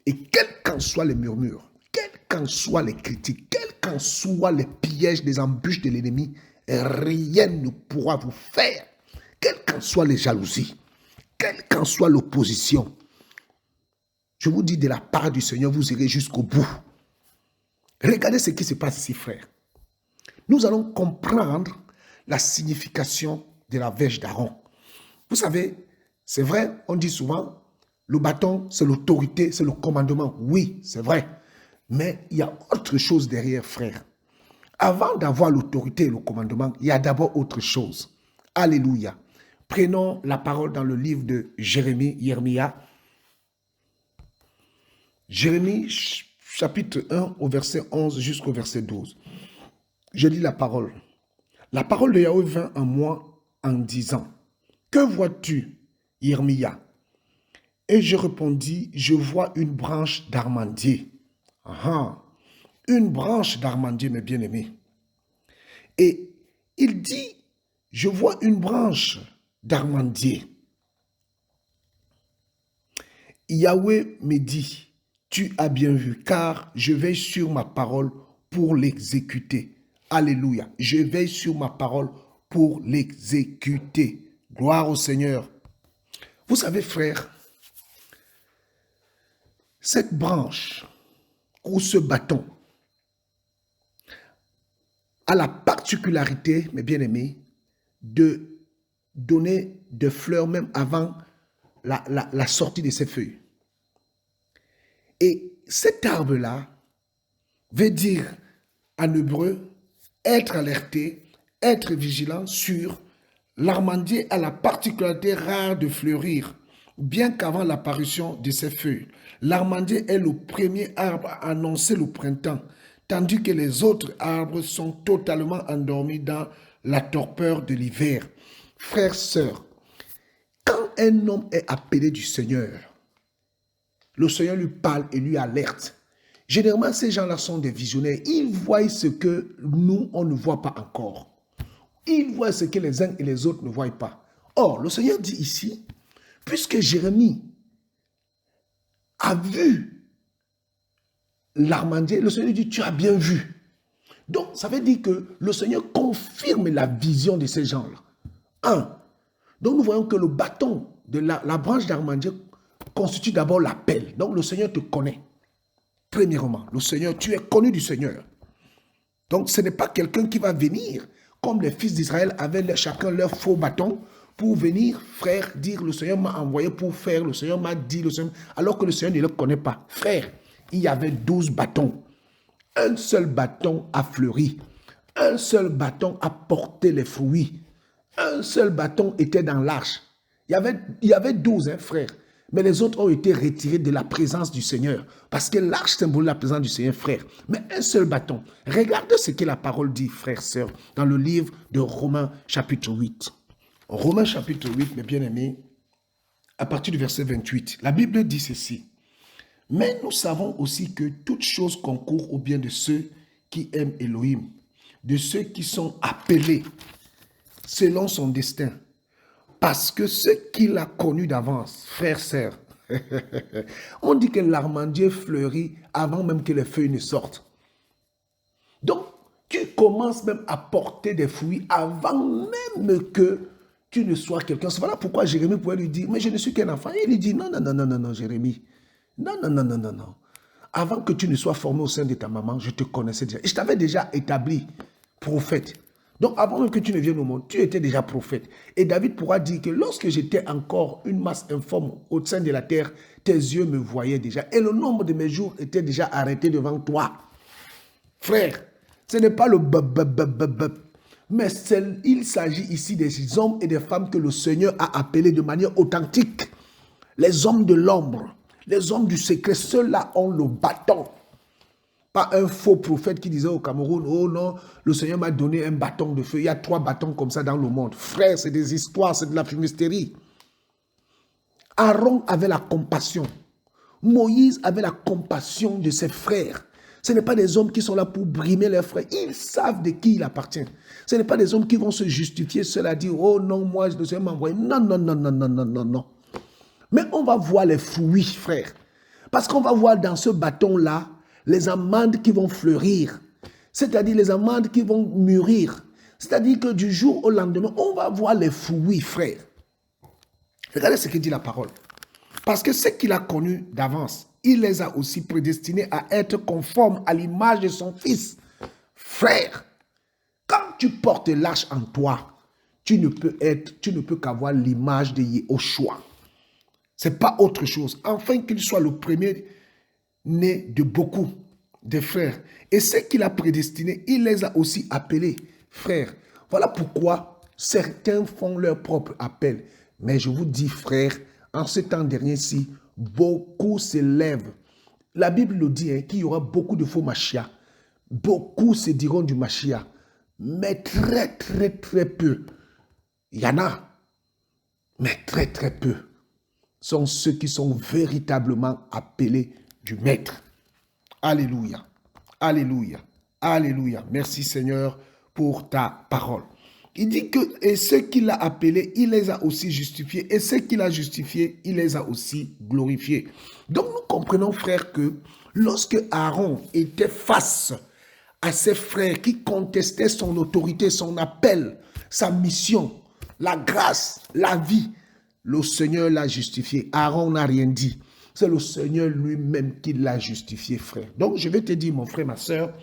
A: Et quels qu'en soient les murmures, quels qu'en soient les critiques, quels qu'en soient les pièges, les embûches de l'ennemi, rien ne pourra vous faire. Quelles qu'en soient les jalousies, quelle qu'en soit l'opposition, je vous dis de la part du Seigneur, vous irez jusqu'au bout. Regardez ce qui se passe ici, frère. Nous allons comprendre la signification de la verge d'Aaron. Vous savez, c'est vrai, on dit souvent, le bâton, c'est l'autorité, c'est le commandement. Oui, c'est vrai. Mais il y a autre chose derrière, frère. Avant d'avoir l'autorité et le commandement, il y a d'abord autre chose. Alléluia. Prenons la parole dans le livre de Jérémie, Jérémie, chapitre 1, au verset 11 jusqu'au verset 12. Je lis la parole. La parole de Yahweh vint à moi en disant, « Que vois-tu, Yermia ?» Et je répondis, « Je vois une branche d'amandier. » Ah, une branche d'amandier, mes bien-aimés. Et il dit, « Je vois une branche d'amandier. » Yahweh me dit, « Tu as bien vu, car je veille sur ma parole pour l'exécuter. » Alléluia. Je veille sur ma parole pour l'exécuter. Gloire au Seigneur. Vous savez, frère, cette branche ou ce bâton a la particularité, mes bien-aimés, de donner des fleurs même avant la sortie de ses feuilles. Et cet arbre-là veut dire en hébreu être alerté, être vigilant sur l'amandier a la particularité rare de fleurir, bien qu'avant l'apparition de ses feuilles. L'amandier est le premier arbre à annoncer le printemps, tandis que les autres arbres sont totalement endormis dans la torpeur de l'hiver. Frères, sœurs, quand un homme est appelé du Seigneur, le Seigneur lui parle et lui alerte. Généralement, ces gens-là sont des visionnaires. Ils voient ce que nous, on ne voit pas encore. Ils voient ce que les uns et les autres ne voient pas. Or, le Seigneur dit ici, puisque Jérémie a vu l'amandier, le Seigneur dit, tu as bien vu. Donc, ça veut dire que le Seigneur confirme la vision de ces gens-là. Un. Donc, nous voyons que le bâton de la branche d'amandier constitue d'abord l'appel. Donc, le Seigneur te connaît. Premièrement, le Seigneur, tu es connu du Seigneur. Donc, ce n'est pas quelqu'un qui va venir, comme les fils d'Israël avaient chacun leur faux bâton, pour venir, frère, dire, le Seigneur m'a envoyé pour faire, le Seigneur m'a dit, le Seigneur, alors que le Seigneur ne le connaît pas. Frère, il y avait 12 bâtons. Un seul bâton a fleuri. Un seul bâton a porté les fruits. Un seul bâton était dans l'arche. Il y avait 12, frères. Mais les autres ont été retirés de la présence du Seigneur. Parce que l'arche symbolise la présence du Seigneur, frère. Mais un seul bâton. Regardez ce que la parole dit, frères, sœurs, dans le livre de Romains chapitre 8. Romains chapitre 8, mes bien-aimés, à partir du verset 28. La Bible dit ceci. Mais nous savons aussi que toute chose concourt au bien de ceux qui aiment Elohim, de ceux qui sont appelés selon son destin. Parce que ce qu'il a connu d'avance, frères, sœurs, on dit que l'amandier fleurit avant même que les feuilles ne sortent. Donc, tu commences même à porter des fruits avant même que tu ne sois quelqu'un. C'est voilà pourquoi Jérémie pouvait lui dire, mais je ne suis qu'un enfant. Et il lui dit, non, non, non, non, non, non, Jérémie. Non, non, non, non, non, non. Avant que tu ne sois formé au sein de ta maman, je te connaissais déjà. Et je t'avais déjà établi prophète. Donc, avant même que tu ne viennes au monde, tu étais déjà prophète. Et David pourra dire que lorsque j'étais encore une masse informe au sein de la terre, tes yeux me voyaient déjà. Et le nombre de mes jours était déjà arrêté devant toi. Frère, ce n'est pas le mais il s'agit ici des hommes et des femmes que le Seigneur a appelés de manière authentique. Les hommes de l'ombre, les hommes du secret, ceux-là ont le bâton. Pas un faux prophète qui disait au Cameroun, oh non, le Seigneur m'a donné un bâton de feu. Il y a 3 bâtons comme ça dans le monde. Frère, c'est des histoires, c'est de la fumisterie. Aaron avait la compassion. Moïse avait la compassion de ses frères. Ce n'est pas des hommes qui sont là pour brimer leurs frères. Ils savent de qui il appartient. Ce n'est pas des hommes qui vont se justifier, cela dire, oh non, moi, le Seigneur m'a envoyé. Non, non, non, non, non, non, non, non. Mais on va voir les fruits, frère. Parce qu'on va voir dans ce bâton-là, les amandes qui vont fleurir, c'est-à-dire les amandes qui vont mûrir. C'est-à-dire que du jour au lendemain, on va voir les fruits, frère. Regardez ce que dit la parole. Parce que ce qu'il a connu d'avance, il les a aussi prédestinés à être conformes à l'image de son Fils. Frère, quand tu portes l'arche en toi, tu ne peux qu'avoir l'image de Yehoshua. Ce n'est pas autre chose. Afin qu'il soit le premier né de beaucoup de frères. Et ce qu'il a prédestiné, il les a aussi appelés frères. Voilà pourquoi certains font leur propre appel. Mais je vous dis, frères, en ce temps dernier-ci, beaucoup s'élèvent. La Bible nous dit qu'il y aura beaucoup de faux Mashiach. Beaucoup se diront du Mashiach. Mais très, très, très peu. Il y en a. Mais très, très peu sont ceux qui sont véritablement appelés du Maître. Alléluia. Alléluia. Alléluia. Merci Seigneur pour ta parole. Il dit que et ceux qu'il a appelés, il les a aussi justifiés. Et ceux qu'il a justifiés, il les a aussi glorifiés. Donc nous comprenons, frères, que lorsque Aaron était face à ses frères qui contestaient son autorité, son appel, sa mission, la grâce, la vie, le Seigneur l'a justifié. Aaron n'a rien dit. C'est le Seigneur lui-même qui l'a justifié, frère. Donc, je vais te dire, mon frère, ma soeur,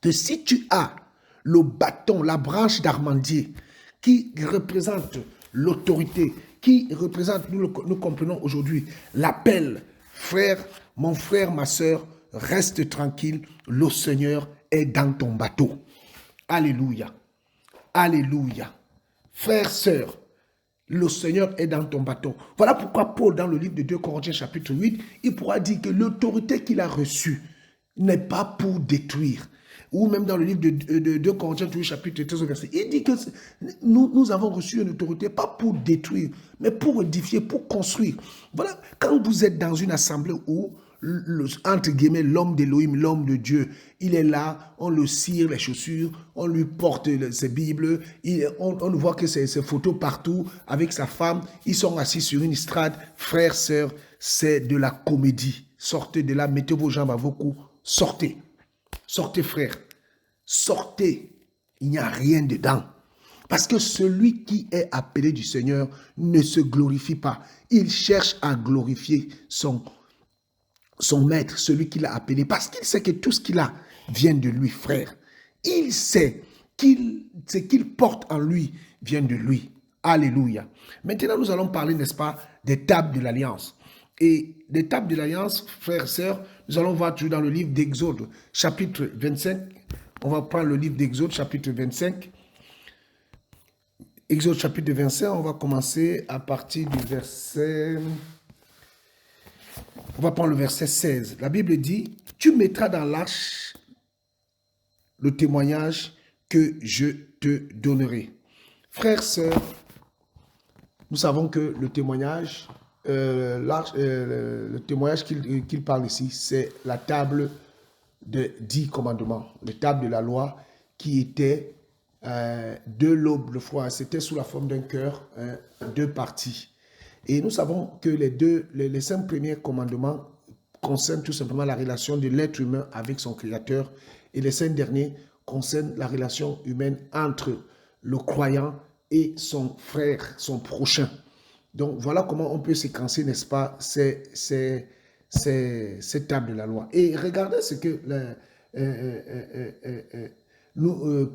A: que si tu as le bâton, la branche d'armandier, qui représente l'autorité, qui représente, nous comprenons aujourd'hui, l'appel. Frère, ma soeur, reste tranquille, le Seigneur est dans ton bateau. Alléluia. Alléluia. Frère, sœur, le Seigneur est dans ton bateau. Voilà pourquoi Paul, dans le livre de 2 Corinthiens chapitre 8, il pourra dire que l'autorité qu'il a reçue n'est pas pour détruire. Ou même dans le livre de 2 Corinthiens chapitre 13 verset, il dit que nous avons reçu une autorité pas pour détruire, mais pour édifier, pour construire. Voilà, quand vous êtes dans une assemblée où entre guillemets, l'homme d'Élohim, l'homme de Dieu, il est là, on le cire les chaussures, on lui porte ses Bibles, on voit que ses photos partout avec sa femme, ils sont assis sur une estrade. Frères, sœurs, c'est de la comédie. Sortez de là, mettez vos jambes à vos coups, sortez. Sortez, frères, sortez. Il n'y a rien dedans. Parce que celui qui est appelé du Seigneur ne se glorifie pas. Il cherche à glorifier son maître, celui qui l'a appelé, parce qu'il sait que tout ce qu'il a vient de lui, frère. Il sait ce qu'il porte en lui vient de lui. Alléluia. Maintenant, nous allons parler, n'est-ce pas, des tables de l'Alliance. Et des tables de l'Alliance, frères et sœurs, nous allons voir toujours dans le livre d'Exode, chapitre 25. On va prendre le livre d'Exode, chapitre 25. Exode, chapitre 25, on va commencer à partir du verset... On va prendre le verset 16. La Bible dit, tu mettras dans l'arche le témoignage que je te donnerai. Frères, sœurs, nous savons que le témoignage, le témoignage qu'il parle ici, c'est la table de 10 commandements, la table de la loi qui était de l'aube, le froid, c'était sous la forme d'un cœur, 2 parties. Et nous savons que les 5 premiers commandements concernent tout simplement la relation de l'être humain avec son Créateur. Et les 5 derniers concernent la relation humaine entre le croyant et son frère, son prochain. Donc voilà comment on peut séquencer, n'est-ce pas, ces tables de la loi. Et regardez ce que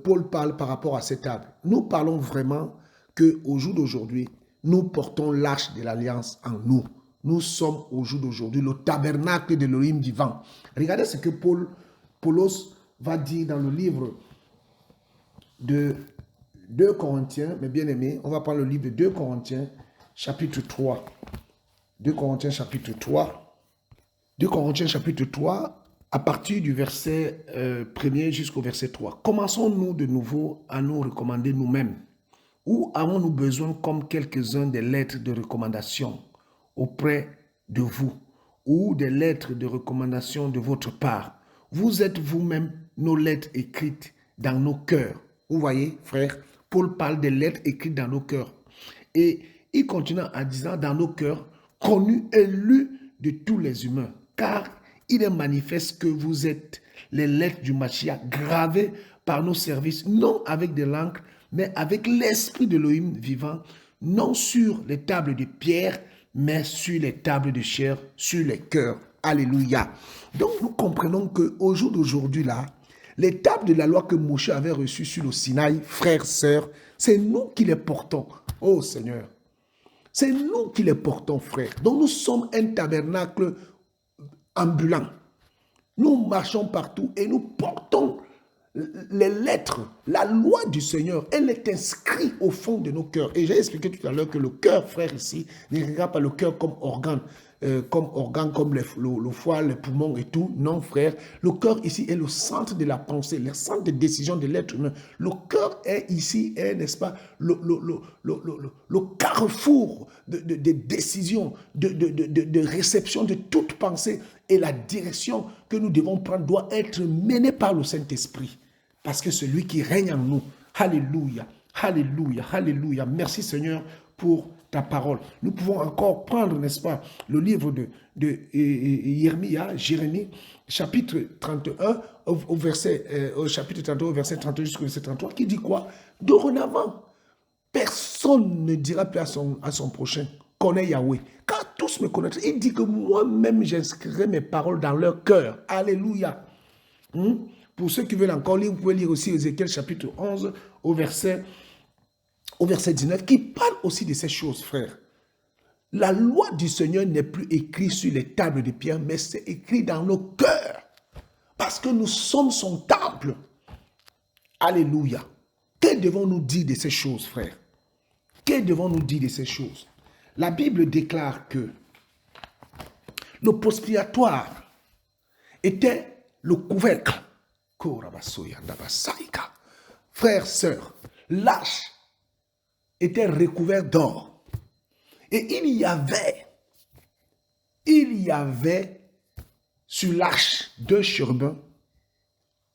A: Paul parle par rapport à ces tables. Nous parlons vraiment qu'au jour d'aujourd'hui, nous portons l'arche de l'alliance en nous. Nous sommes au jour d'aujourd'hui le tabernacle de l'Élohim vivant. Regardez ce que Paulos va dire dans le livre de 2 Corinthiens, mes bien-aimés. On va prendre le livre de 2 Corinthiens, chapitre 3. 2 Corinthiens, chapitre 3. 2 Corinthiens, chapitre 3, à partir du verset 1er jusqu'au verset 3. Commençons-nous de nouveau à nous recommander nous-mêmes? Ou avons-nous besoin, comme quelques-uns, des lettres de recommandation auprès de vous ou des lettres de recommandation de votre part? Vous êtes vous-même nos lettres écrites dans nos cœurs. Vous voyez, frère, Paul parle des lettres écrites dans nos cœurs. Et il continue en disant dans nos cœurs, connus et lus de tous les humains. Car il est manifeste que vous êtes les lettres du Mashiach gravées par nos services, non avec de l'encre, mais avec l'esprit de l'Élohim vivant, non sur les tables de pierre, mais sur les tables de chair, sur les cœurs. Alléluia. Donc nous comprenons qu'au jour d'aujourd'hui, là, les tables de la loi que Moïse avait reçues sur le Sinaï, frères, sœurs, c'est nous qui les portons. Oh Seigneur, c'est nous qui les portons, frères. Donc nous sommes un tabernacle ambulant. Nous marchons partout et nous portons les lettres, la loi du Seigneur, elle est inscrite au fond de nos cœurs. Et j'ai expliqué tout à l'heure que le cœur, frère, ici, ne regarde pas le cœur comme organe, comme le foie, les poumons et tout. Non, frère, le cœur ici est le centre de la pensée, le centre de décision de l'être humain. Le cœur est ici, n'est-ce pas, le carrefour de décision, de réception de toute pensée. Et la direction que nous devons prendre doit être menée par le Saint-Esprit. Parce que celui qui règne en nous, alléluia, alléluia, alléluia. Merci Seigneur pour ta parole. Nous pouvons encore prendre, n'est-ce pas, le livre de Jérémie, chapitre 31, au chapitre 31, au verset 32 jusqu'au verset 33, qui dit quoi? Dorénavant, personne ne dira plus à son prochain, connais Yahweh, car tous me connaîtront. Il dit que moi-même, j'inscrirai mes paroles dans leur cœur. Alléluia. Pour ceux qui veulent encore lire, vous pouvez lire aussi Ézéchiel chapitre 11 au verset 19, qui parle aussi de ces choses, frères. La loi du Seigneur n'est plus écrite sur les tables de pierre, mais c'est écrit dans nos cœurs. Parce que nous sommes son temple. Alléluia. Que devons-nous dire de ces choses, frères? Que devons-nous dire de ces choses? La Bible déclare que le post-expiatoire était le couvercle. Frères, sœurs, l'arche était recouvert d'or. Et il y avait sur l'arche deux chérubins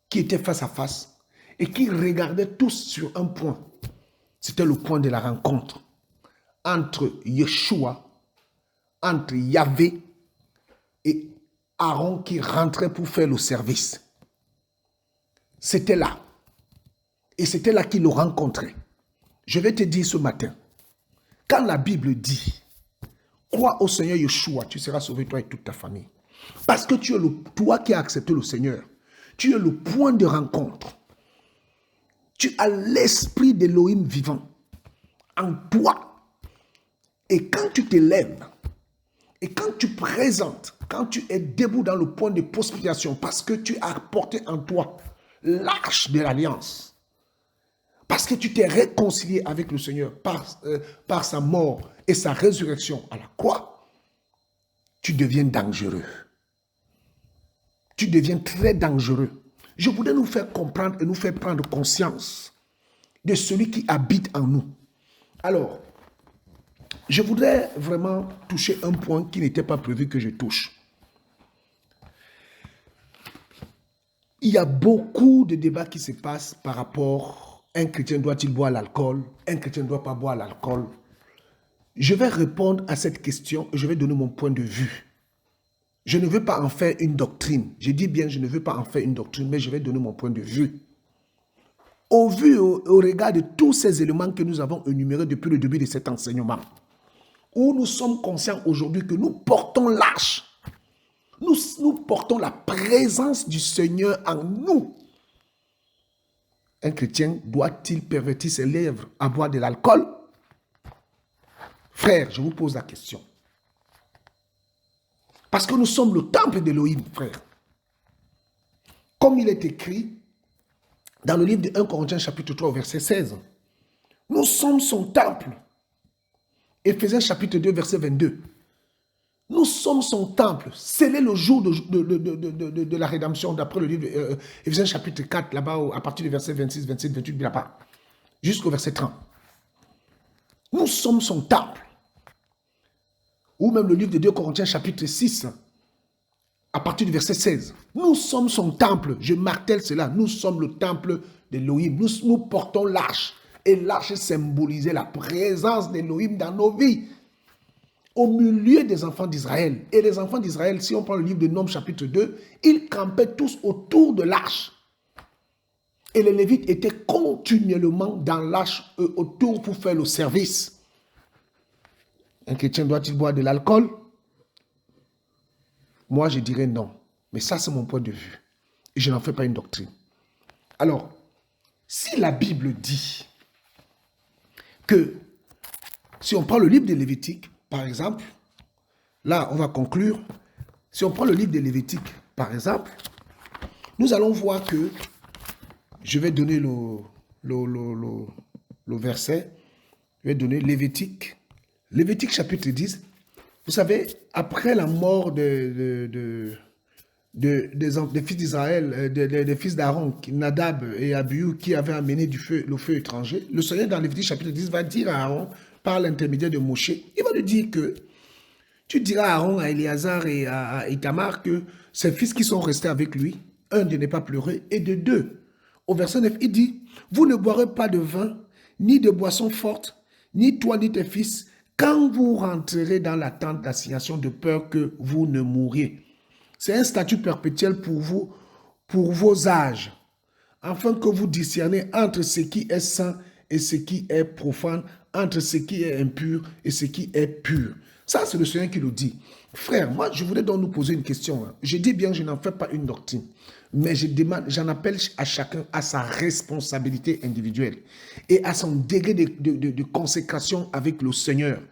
A: qui étaient face à face et qui regardaient tous sur un point. C'était le point de la rencontre entre Yeshua, entre Yahvé et Aaron qui rentrait pour faire le service. C'était là. Et c'était là qu'il le rencontrait. Je vais te dire ce matin, quand la Bible dit, crois au Seigneur Yeshua, tu seras sauvé toi et toute ta famille. Parce que tu es toi qui as accepté le Seigneur. Tu es le point de rencontre. Tu as l'esprit d'Élohim vivant en toi. Et quand tu te lèves, et quand tu présentes, quand tu es debout dans le point de prospiration, parce que tu as porté en toi l'arche de l'alliance, parce que tu t'es réconcilié avec le Seigneur par sa mort et sa résurrection à la croix, tu deviens dangereux. Tu deviens très dangereux. Je voudrais nous faire comprendre et nous faire prendre conscience de celui qui habite en nous. Alors, je voudrais vraiment toucher un point qui n'était pas prévu que je touche. Il y a beaucoup de débats qui se passent par rapport à un chrétien doit-il boire l'alcool, un chrétien ne doit pas boire l'alcool. Je vais répondre à cette question et je vais donner mon point de vue. Je ne veux pas en faire une doctrine. Je dis bien, je ne veux pas en faire une doctrine, mais je vais donner mon point de vue. Au regard de tous ces éléments que nous avons énumérés depuis le début de cet enseignement, où nous sommes conscients aujourd'hui que nous portons l'arche, nous portons la présence du Seigneur en nous. Un chrétien doit-il pervertir ses lèvres à boire de l'alcool? Frère, je vous pose la question. Parce que nous sommes le temple d'Élohim, frère. Comme il est écrit dans le livre de 1 Corinthiens chapitre 3, verset 16. Nous sommes son temple. Éphésiens chapitre 2, verset 22. Nous sommes son temple. Scellé le jour de la rédemption, d'après le livre Éphésiens chapitre 4, là-bas, à partir du verset 26, 27, 28, là-bas, jusqu'au verset 30. Nous sommes son temple. Ou même le livre de 2 Corinthiens chapitre 6, à partir du verset 16. Nous sommes son temple. Je martèle cela. Nous sommes le temple d'Élohim. Nous portons l'arche. Et l'arche symbolisait la présence d'Élohim dans nos vies. Au milieu des enfants d'Israël. Et les enfants d'Israël, si on prend le livre de Nombres chapitre 2, ils campaient tous autour de l'arche. Et les Lévites étaient continuellement dans l'arche autour pour faire le service. Un chrétien doit-il boire de l'alcool? Moi, je dirais non. Mais ça, c'est mon point de vue. Et je n'en fais pas une doctrine. Alors, si la Bible dit que, si on prend le livre de Lévitique, par exemple, là, on va conclure. Si on prend le livre de Lévitique, par exemple, nous allons voir que, je vais donner le verset, je vais donner Lévitique chapitre 10. Vous savez, après la mort des fils d'Israël, des fils d'Aaron, Nadab et Abihu, qui avaient amené le feu étranger, le Seigneur dans Lévitique chapitre 10 va dire à Aaron, par l'intermédiaire de Moshe, il va lui dire que tu diras à Aaron, à Éléazar et à Itamar que ses fils qui sont restés avec lui, un, de ne pas pleurer, et de deux. Au verset 9, il dit, vous ne boirez pas de vin, ni de boisson forte, ni toi ni tes fils, quand vous rentrerez dans la tente d'assignation de peur que vous ne mouriez. C'est un statut perpétuel pour vous, pour vos âges, afin que vous discerniez entre ce qui est saint et ce qui est profane, entre ce qui est impur et ce qui est pur. Ça, c'est le Seigneur qui le dit. Frère, moi, je voudrais donc nous poser une question. Je dis bien, je n'en fais pas une doctrine. Mais j'en appelle à chacun à sa responsabilité individuelle et à son degré de consécration avec le Seigneur.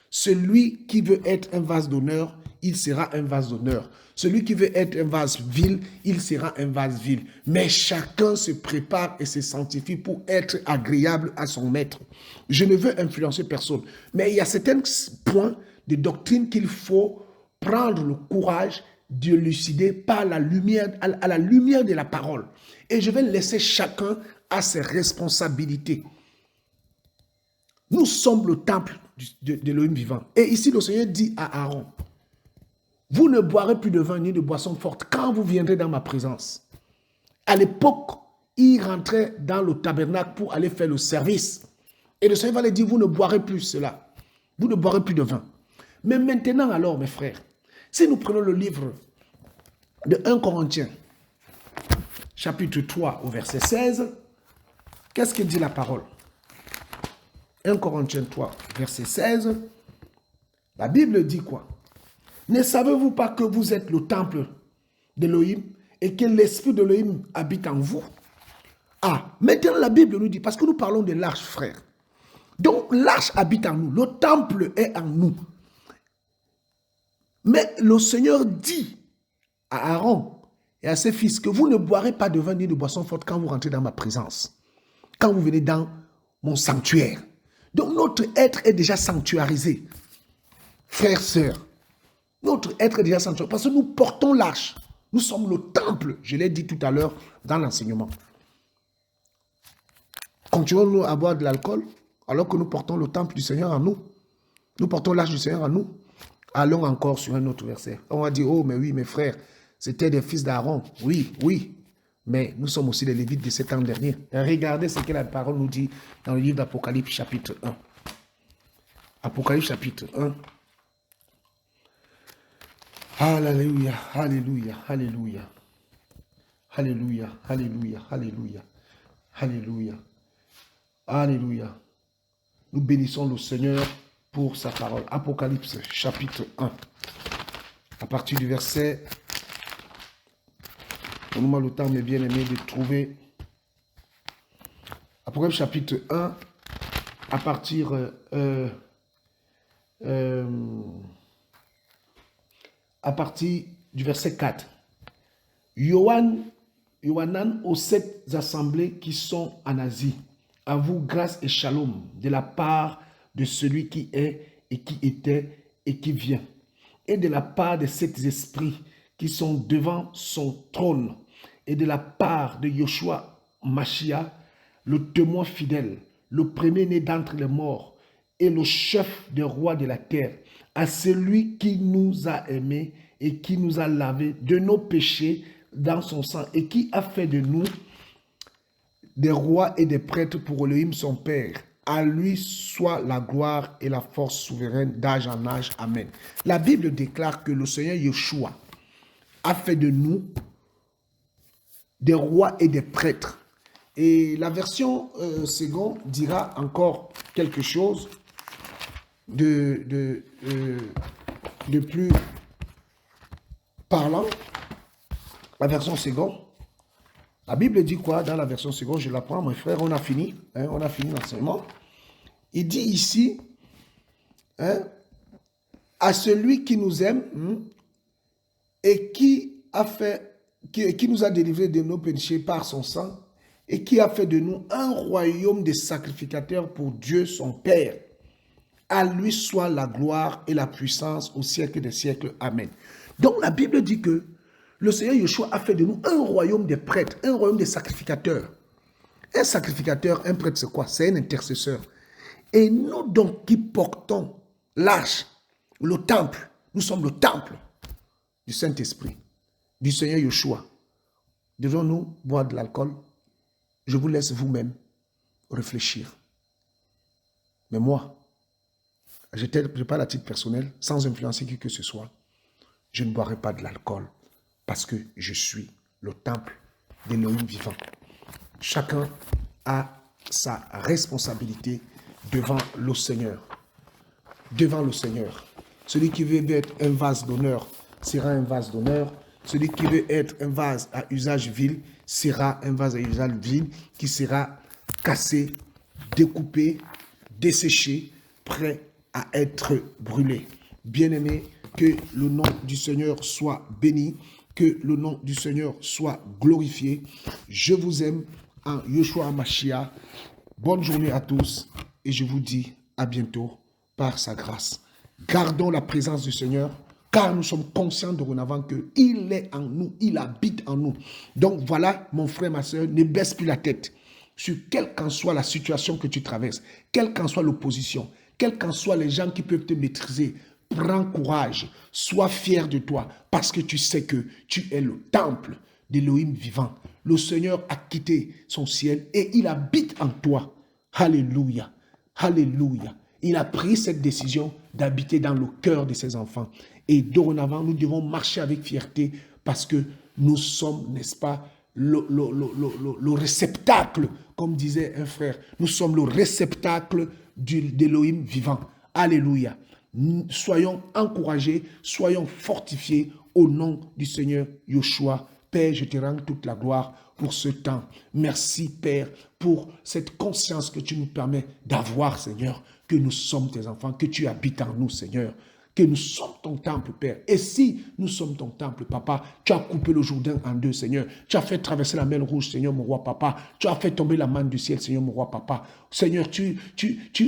A: Celui qui veut être un vase d'honneur, il sera un vase d'honneur. Celui qui veut être un vase vil, il sera un vase vil. Mais chacun se prépare et se sanctifie pour être agréable à son maître. Je ne veux influencer personne. Mais il y a certains points de doctrine qu'il faut prendre le courage d'élucider par la lumière, à la lumière de la parole. Et je vais laisser chacun à ses responsabilités. Nous sommes le temple de l'Élohim vivant. Et ici, le Seigneur dit à Aaron, vous ne boirez plus de vin ni de boisson forte quand vous viendrez dans ma présence. À l'époque, il rentrait dans le tabernacle pour aller faire le service. Et le Seigneur va lui dire, vous ne boirez plus cela. Vous ne boirez plus de vin. Mais maintenant alors, mes frères, si nous prenons le livre de 1 Corinthiens, chapitre 3 au verset 16, qu'est-ce que dit la parole? 1 Corinthiens 3, verset 16, la Bible dit quoi? Ne savez-vous pas que vous êtes le temple d'Élohim et que l'esprit d'Élohim habite en vous? Ah, maintenant la Bible nous dit, parce que nous parlons de l'arche, frère. Donc l'arche habite en nous, le temple est en nous. Mais le Seigneur dit à Aaron et à ses fils que vous ne boirez pas de vin ni de boisson forte quand vous rentrez dans ma présence, quand vous venez dans mon sanctuaire. Donc notre être est déjà sanctuarisé. Frères, sœurs, notre être est déjà sanctuarisé parce que nous portons l'arche. Nous sommes le temple, je l'ai dit tout à l'heure dans l'enseignement. Continuons-nous à boire de l'alcool alors que nous portons le temple du Seigneur en nous. Nous portons l'arche du Seigneur en nous. Allons encore sur un autre verset. On va dire, oh mais oui, mes frères, c'était des fils d'Aaron. Oui, oui. Mais nous sommes aussi les Lévites de ces temps derniers. Regardez ce que la parole nous dit dans le livre d'Apocalypse chapitre 1. Apocalypse chapitre 1. Alléluia, alléluia, alléluia. Alléluia, alléluia, alléluia. Alléluia. Alléluia. Nous bénissons le Seigneur pour sa parole. Apocalypse chapitre 1. À partir du verset... Donnez-moi le temps, mes bien-aimés, de trouver Apocalypse chapitre 1 à partir du verset 4. Yohanan aux 7 assemblées qui sont en Asie, à vous grâce et shalom de la part de celui qui est et qui était et qui vient, et de la part de 7 esprits qui sont devant son trône, et de la part de Yoshua Mashiach, le témoin fidèle, le premier-né d'entre les morts, et le chef des rois de la terre, à celui qui nous a aimés et qui nous a lavés de nos péchés dans son sang, et qui a fait de nous des rois et des prêtres pour Elohim son Père. À lui soit la gloire et la force souveraine d'âge en âge. Amen. La Bible déclare que le Seigneur Yeshua a fait de nous des rois et des prêtres. Et la version seconde dira encore quelque chose de plus parlant. La version seconde, la Bible dit quoi dans la version seconde? Je la prends, mes frères, on a fini. On a fini l'enseignement. Il dit ici, à celui qui nous aime et qui nous a délivrés de nos péchés par son sang et qui a fait de nous un royaume de sacrificateurs pour Dieu son Père. À lui soit la gloire et la puissance au siècle des siècles. Amen. Donc la Bible dit que le Seigneur Yeshua a fait de nous un royaume de prêtres, un royaume de sacrificateurs. Un sacrificateur, un prêtre, c'est quoi? C'est un intercesseur. Et nous donc qui portons l'arche, le temple, nous sommes le temple du Saint-Esprit, du Seigneur Yeshua. Devons-nous boire de l'alcool? Je vous laisse vous-même réfléchir. Mais moi, je parle à titre personnel, sans influencer qui que ce soit, je ne boirai pas de l'alcool parce que je suis le temple d'Élohim vivant. Chacun a sa responsabilité devant le Seigneur. Devant le Seigneur. Celui qui veut être un vase d'honneur sera un vase d'honneur. Celui qui veut être un vase à usage vil sera un vase à usage vil qui sera cassé, découpé, desséché, prêt à être brûlé. Bien-aimé, que le nom du Seigneur soit béni, que le nom du Seigneur soit glorifié. Je vous aime en Yeshua Mashiach. Bonne journée à tous et je vous dis à bientôt par sa grâce. Gardons la présence du Seigneur car nous sommes conscients dorénavant qu'il est en nous, il habite en nous. Donc voilà, mon frère, ma soeur, ne baisse plus la tête sur quelle qu'en soit la situation que tu traverses, quelle qu'en soit l'opposition, quels qu'en soient les gens qui peuvent te maîtriser. Prends courage, sois fier de toi parce que tu sais que tu es le temple d'Élohim vivant. Le Seigneur a quitté son ciel et il habite en toi. Alléluia, alléluia. Il a pris cette décision d'habiter dans le cœur de ses enfants. Et dorénavant, nous devons marcher avec fierté parce que nous sommes, n'est-ce pas, le réceptacle, comme disait un frère, nous sommes le réceptacle d'Élohim vivant. Alléluia. Soyons encouragés, soyons fortifiés au nom du Seigneur Yeshua. Père, je te rends toute la gloire pour ce temps. Merci, Père, pour cette conscience que tu nous permets d'avoir, Seigneur, que nous sommes tes enfants, que tu habites en nous, Seigneur, que nous sommes ton temple, Père. Et si nous sommes ton temple, Papa, tu as coupé le Jourdain en deux, Seigneur. Tu as fait traverser la mer Rouge, Seigneur, mon roi, Papa. Tu as fait tomber la manne du ciel, Seigneur, mon roi, Papa. Seigneur, tu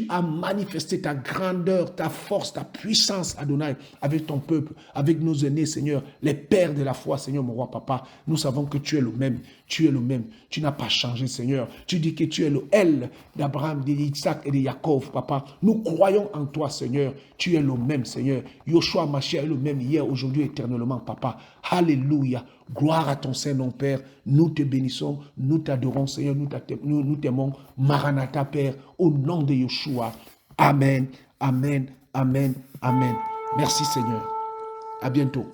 A: as manifesté ta grandeur, ta force, ta puissance, Adonai, avec ton peuple, avec nos aînés, Seigneur, les pères de la foi, Seigneur, mon roi, Papa. Nous savons que tu es le même. Tu es le même. Tu n'as pas changé, Seigneur. Tu dis que tu es le L d'Abraham, d'Isaac et de Jacob, Papa. Nous croyons en toi, Seigneur. Tu es le même, Seigneur. Yeshua Mashiach est le même hier, aujourd'hui, éternellement, Papa. Alléluia. Gloire à ton Saint-Nom, Père. Nous te bénissons, nous t'adorons, Seigneur. Nous t'aimons. Maranatha, Père, au nom de Yeshua. Amen, amen, amen, amen. Merci, Seigneur. À bientôt.